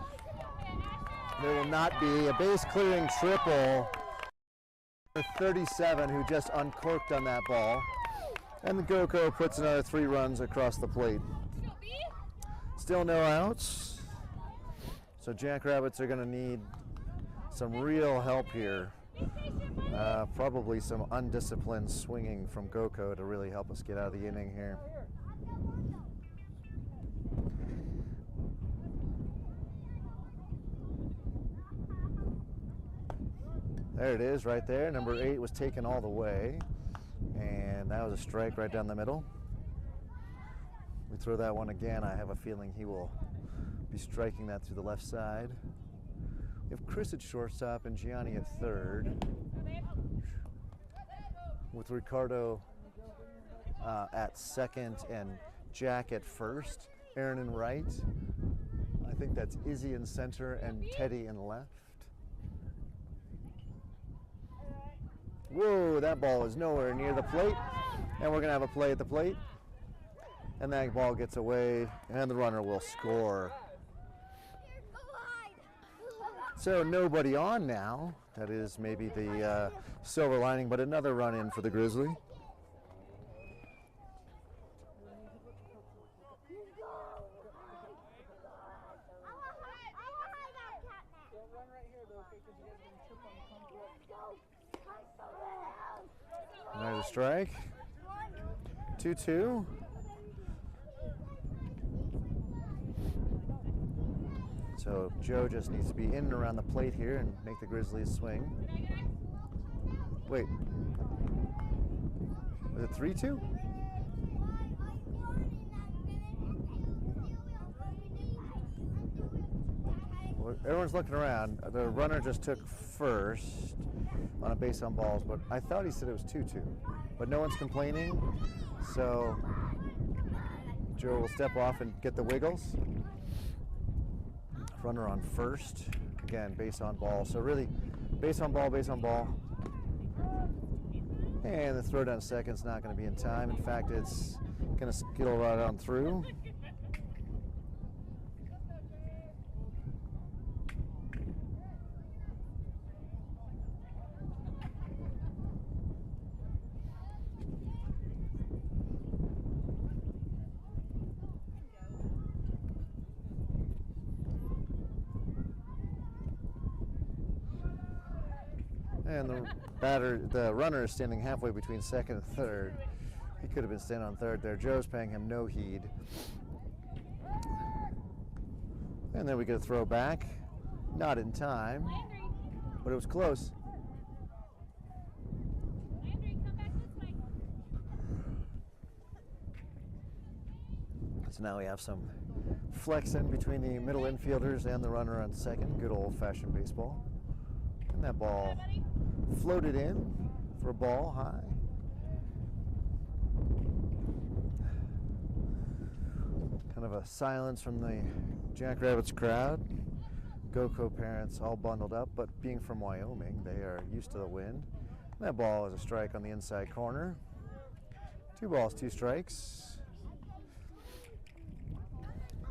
There will not be. A base clearing triple. 37 who just uncorked on that ball. And the GoCo puts another 3 runs across the plate. Still no outs. So Jackrabbits are going to need some real help here. Probably some undisciplined swinging from GoCo to really help us get out of the inning here. There it is right there. Number 8 was taken all the way. And that was a strike right down the middle. We throw that one again. I have a feeling he will be striking that through the left side. We have Chris at shortstop and Gianni at third. With Ricardo at second and Jack at first. Aaron in right. I think that's Izzy in center and Teddy in left. Whoa, that ball is nowhere near the plate. And we're going to have a play at the plate. And that ball gets away, and the runner will score. So nobody on now. That is maybe the silver lining, but another run in for the Grizzly. And there's a strike. 2-2. So Joe just needs to be in and around the plate here and make the Grizzlies swing. Wait. Was it 3-2? Well, everyone's looking around. The runner just took first on a base on balls, but I thought he said it was 2-2. But no one's complaining, so Joe will step off and get the wiggles. Runner on first. Again, base on ball. So really, base on ball, base on ball. And the throw down second's not going to be in time. In fact, it's going to skittle right on through. And the runner is standing halfway between second and third. He could have been standing on third there. Joe's paying him no heed. And then we get a throw back. Not in time, but it was close. So now we have some flexing between the middle infielders and the runner on second. Good old-fashioned baseball. And that ball floated in for a ball high. Kind of a silence from the Jackrabbits crowd. GoCo parents all bundled up, but being from Wyoming, they are used to the wind. And that ball is a strike on the inside corner. 2 balls, 2 strikes.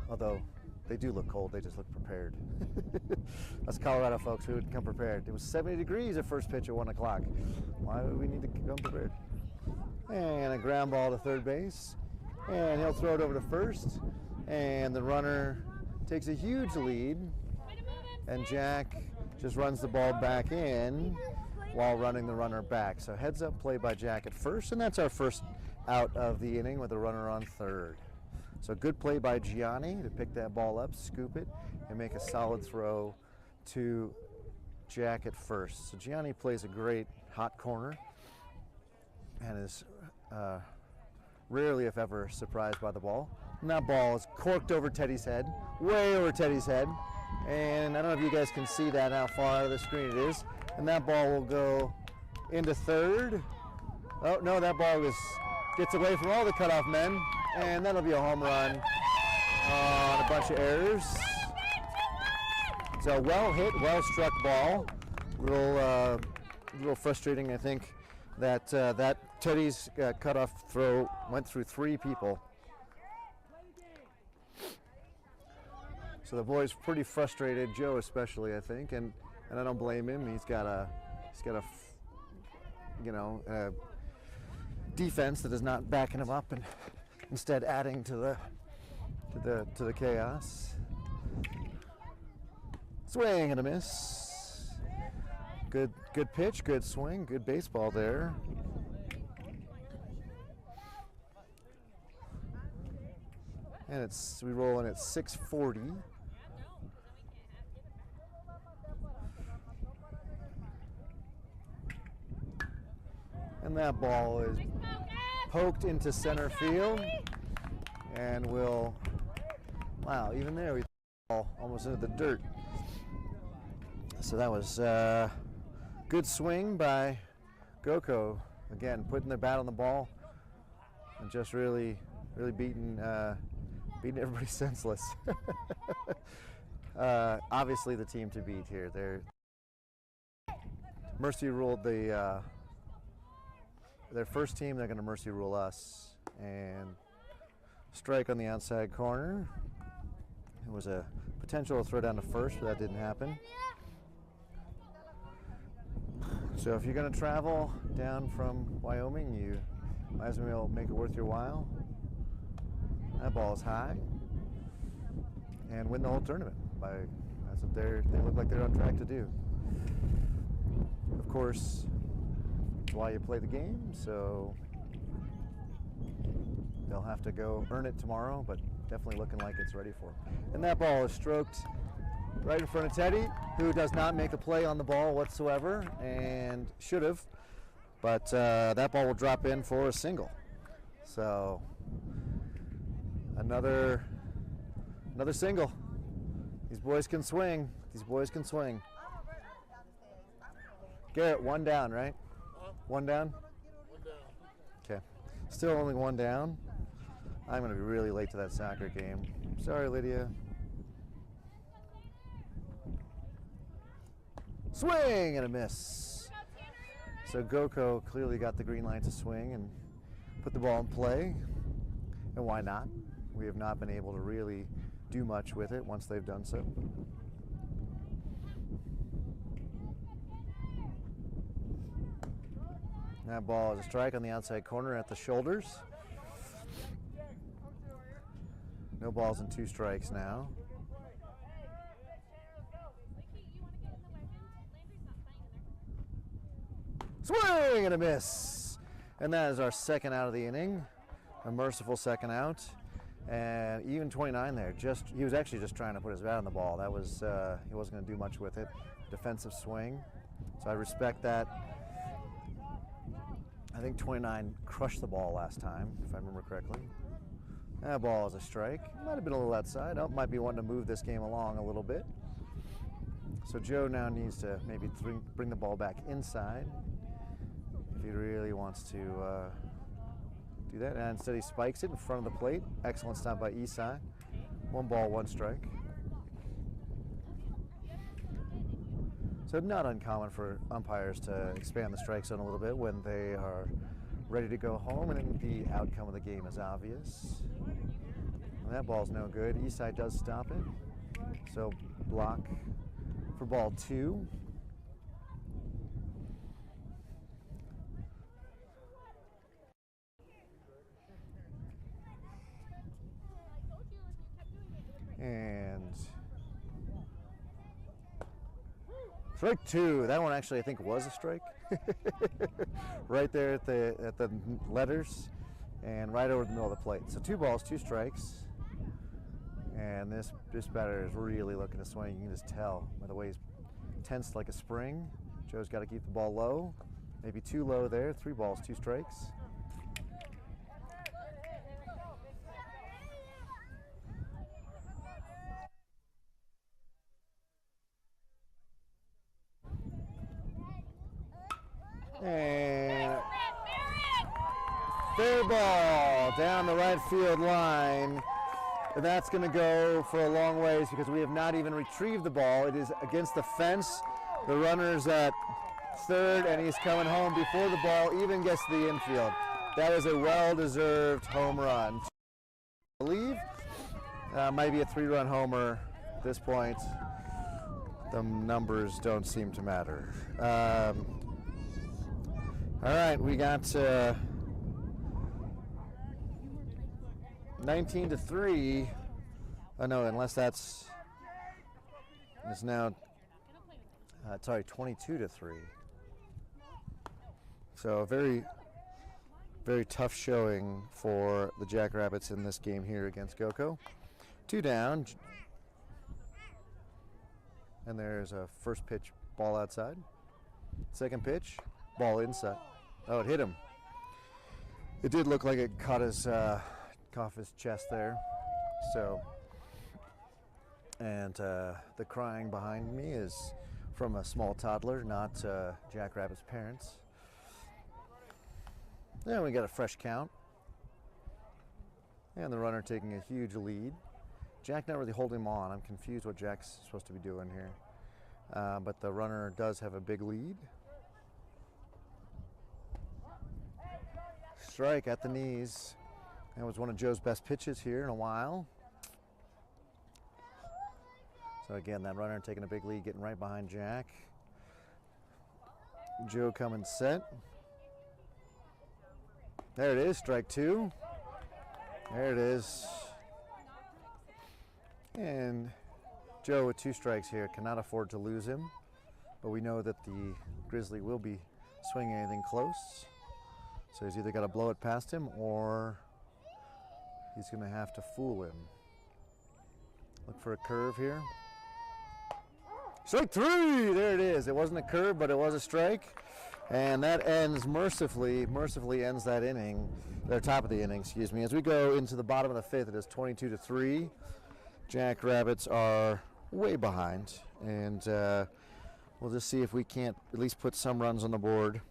Although they do look cold, they just look prepared. Us Colorado folks, we would come prepared. It was 70 degrees at first pitch at 1 o'clock. Why would we need to come prepared? And a ground ball to third base. And he'll throw it over to first. And the runner takes a huge lead. And Jack just runs the ball back in while running the runner back. So heads up play by Jack at first. And that's our first out of the inning with a runner on third. So good play by Gianni to pick that ball up, scoop it, and make a solid throw to Jack at first. So Gianni plays a great hot corner and is rarely, if ever, surprised by the ball. And that ball is corked over Teddy's head, way over Teddy's head. And I don't know if you guys can see that, how far out of the screen it is. And that ball will go into third. Oh, no, that ball gets away from all the cutoff men. And that'll be a home run on a bunch of errors. It's a well hit, well struck ball. A little frustrating, I think, that that Teddy's cutoff throw went through 3 people. So the boy's pretty frustrated, Joe especially, I think, and I don't blame him. He's got a defense that is not backing him up and instead adding to the chaos. Swing and a miss. Good pitch, good swing, good baseball there. And we roll in at 6:40. And that ball is poked into center field and will, wow, even there we ball almost into the dirt. So that was a good swing by GoCo. Again, putting their bat on the ball and just really beating everybody senseless. Obviously the team to beat here. They're mercy ruled their first team. They're going to mercy rule us. And strike on the outside corner. It was a potential throw down to first, but that didn't happen. So if you're going to travel down from Wyoming, you might as well make it worth your while. That ball is high. And win the whole tournament. That's what they look like they're on track to do. Of course, that's why you play the game, so they'll have to go earn it tomorrow, but definitely looking like it's ready for them. And that ball is stroked right in front of Teddy, who does not make a play on the ball whatsoever and should have. but that ball will drop in for a single. So another single. These boys can swing. These boys can swing. Garrett, one down, right? One down? One down. Okay. Still only one down. I'm going to be really late to that soccer game. Sorry, Lydia. Swing and a miss. So GoCo clearly got the green light to swing and put the ball in play. And why not? We have not been able to really do much with it once they've done so. That ball is a strike on the outside corner at the shoulders. No balls and 2 strikes now. Swing and a miss. And that is our second out of the inning. A merciful second out. And even 29 there. He was actually just trying to put his bat on the ball. That was he wasn't going to do much with it. Defensive swing. So I respect that. I think 29 crushed the ball last time, if I remember correctly. That ball is a strike. Might have been a little outside. Oh, might be wanting to move this game along a little bit. So Joe now needs to maybe bring the ball back inside if he really wants to do that. And instead he spikes it in front of the plate. Excellent stop by Isai. 1 ball, 1 strike. So not uncommon for umpires to expand the strike zone a little bit when they are ready to go home and the outcome of the game is obvious. And that ball's no good. Isai does stop it. So block for ball 2. And strike 2. That one actually I think was a strike. Right there at the letters and right over the middle of the plate. So 2 balls, 2 strikes. And this batter is really looking to swing. You can just tell by the way he's tensed like a spring. Joe's got to keep the ball low. Maybe too low there. 3 balls, 2 strikes. And fair ball down the right field line. And that's going to go for a long ways because we have not even retrieved the ball. It is against the fence. The runner's at third, and he's coming home before the ball even gets to the infield. That is a well-deserved home run. I believe might be a 3-run homer at this point. The numbers don't seem to matter. All right, we got 19-3. Oh no, unless it's now 22-3. So a very, very tough showing for the Jackrabbits in this game here against GoCo. 2 down, and there's a first pitch ball outside. Second pitch, ball inside. Oh, it hit him. It did look like it caught his chest there. So, and the crying behind me is from a small toddler, not Jackrabbit's parents. Then we got a fresh count. And the runner taking a huge lead. Jack not really holding him on. I'm confused what Jack's supposed to be doing here. But the runner does have a big lead. Strike at the knees. That was one of Joe's best pitches here in a while. So again, that runner taking a big lead, getting right behind Jack. Joe coming set. There it is, strike 2. There it is. And Joe with 2 strikes here cannot afford to lose him. But we know that the Grizzly will be swinging anything close. So he's either got to blow it past him or he's going to have to fool him. Look for a curve here. Strike 3! There it is. It wasn't a curve, but it was a strike. And that ends mercifully ends that inning, or top of the inning, excuse me. As we go into the bottom of the fifth, it is 22-3. Jackrabbits are way behind, and we'll just see if we can't at least put some runs on the board.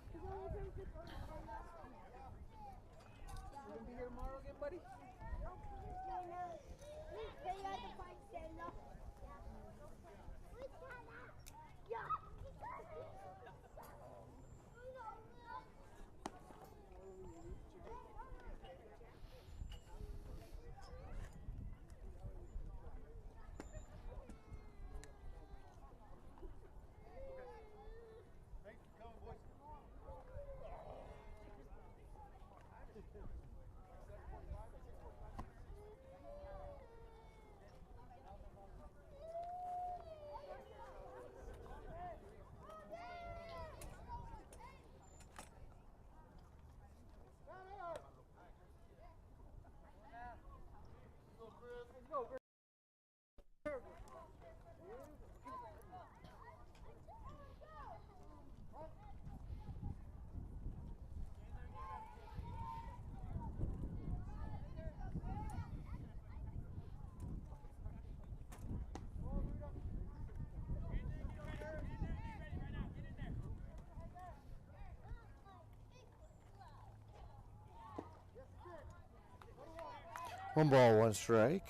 One ball, one strike.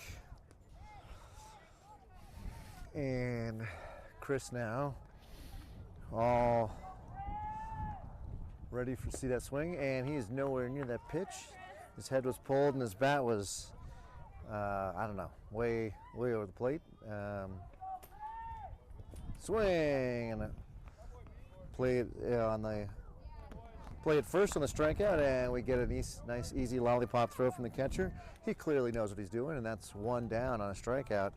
And Chris now all ready for see that swing, and he is nowhere near that pitch. His head was pulled and his bat was, I don't know, way over the plate. Swing, and play it first on the strikeout, and we get a nice easy lollipop throw from the catcher. He clearly knows what he's doing, and that's one down on a strikeout.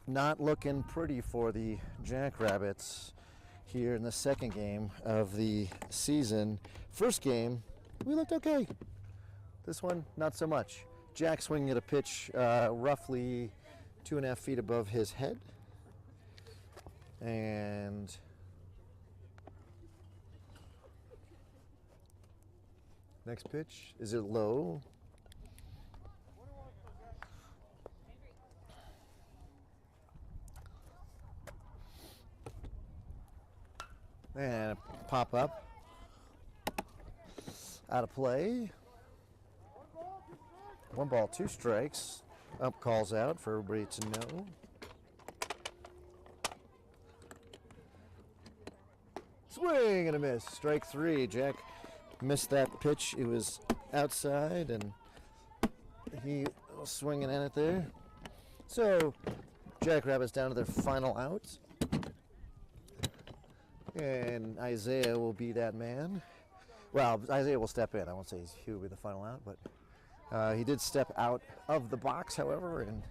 Not looking pretty for the Jackrabbits here in the second game of the season. First game, we looked okay. This one, not so much. Jack swinging at a pitch roughly 2.5 feet above his head. And next pitch, is it low? And pop up. Out of play. 1 ball, 2 strikes. Up calls out for everybody to know. Swing and a miss. Strike 3. Jack missed that pitch. It was outside, and he was swinging at it there. So, Jackrabbits down to their final out. And Isaiah will be that man. Well, Isaiah will step in. I won't say he will be the final out, but he did step out of the box, however, and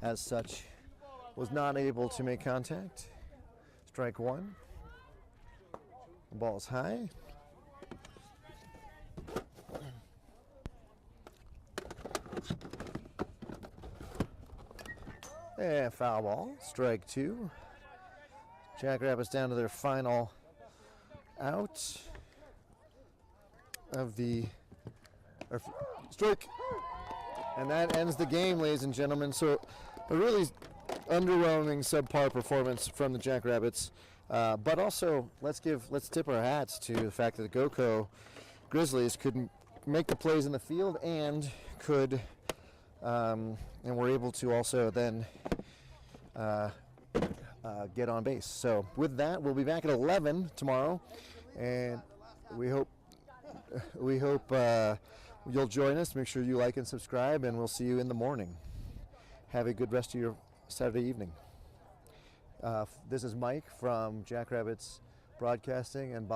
as such was not able to make contact. Strike 1. The ball is high. And foul ball. Strike 2. Jackrabbits down to their final out of the strike. And that ends the game, ladies and gentlemen. So a really underwhelming subpar performance from the Jackrabbits. But also, let's tip our hats to the fact that the GoCo Grizzlies couldn't make the plays in the field and were able to also then get on base. So with that, we'll be back at 11 tomorrow, and we hope you'll join us. Make sure you like and subscribe, and we'll see you in the morning. Have a good rest of your Saturday evening. This is Mike from Jackrabbits Broadcasting and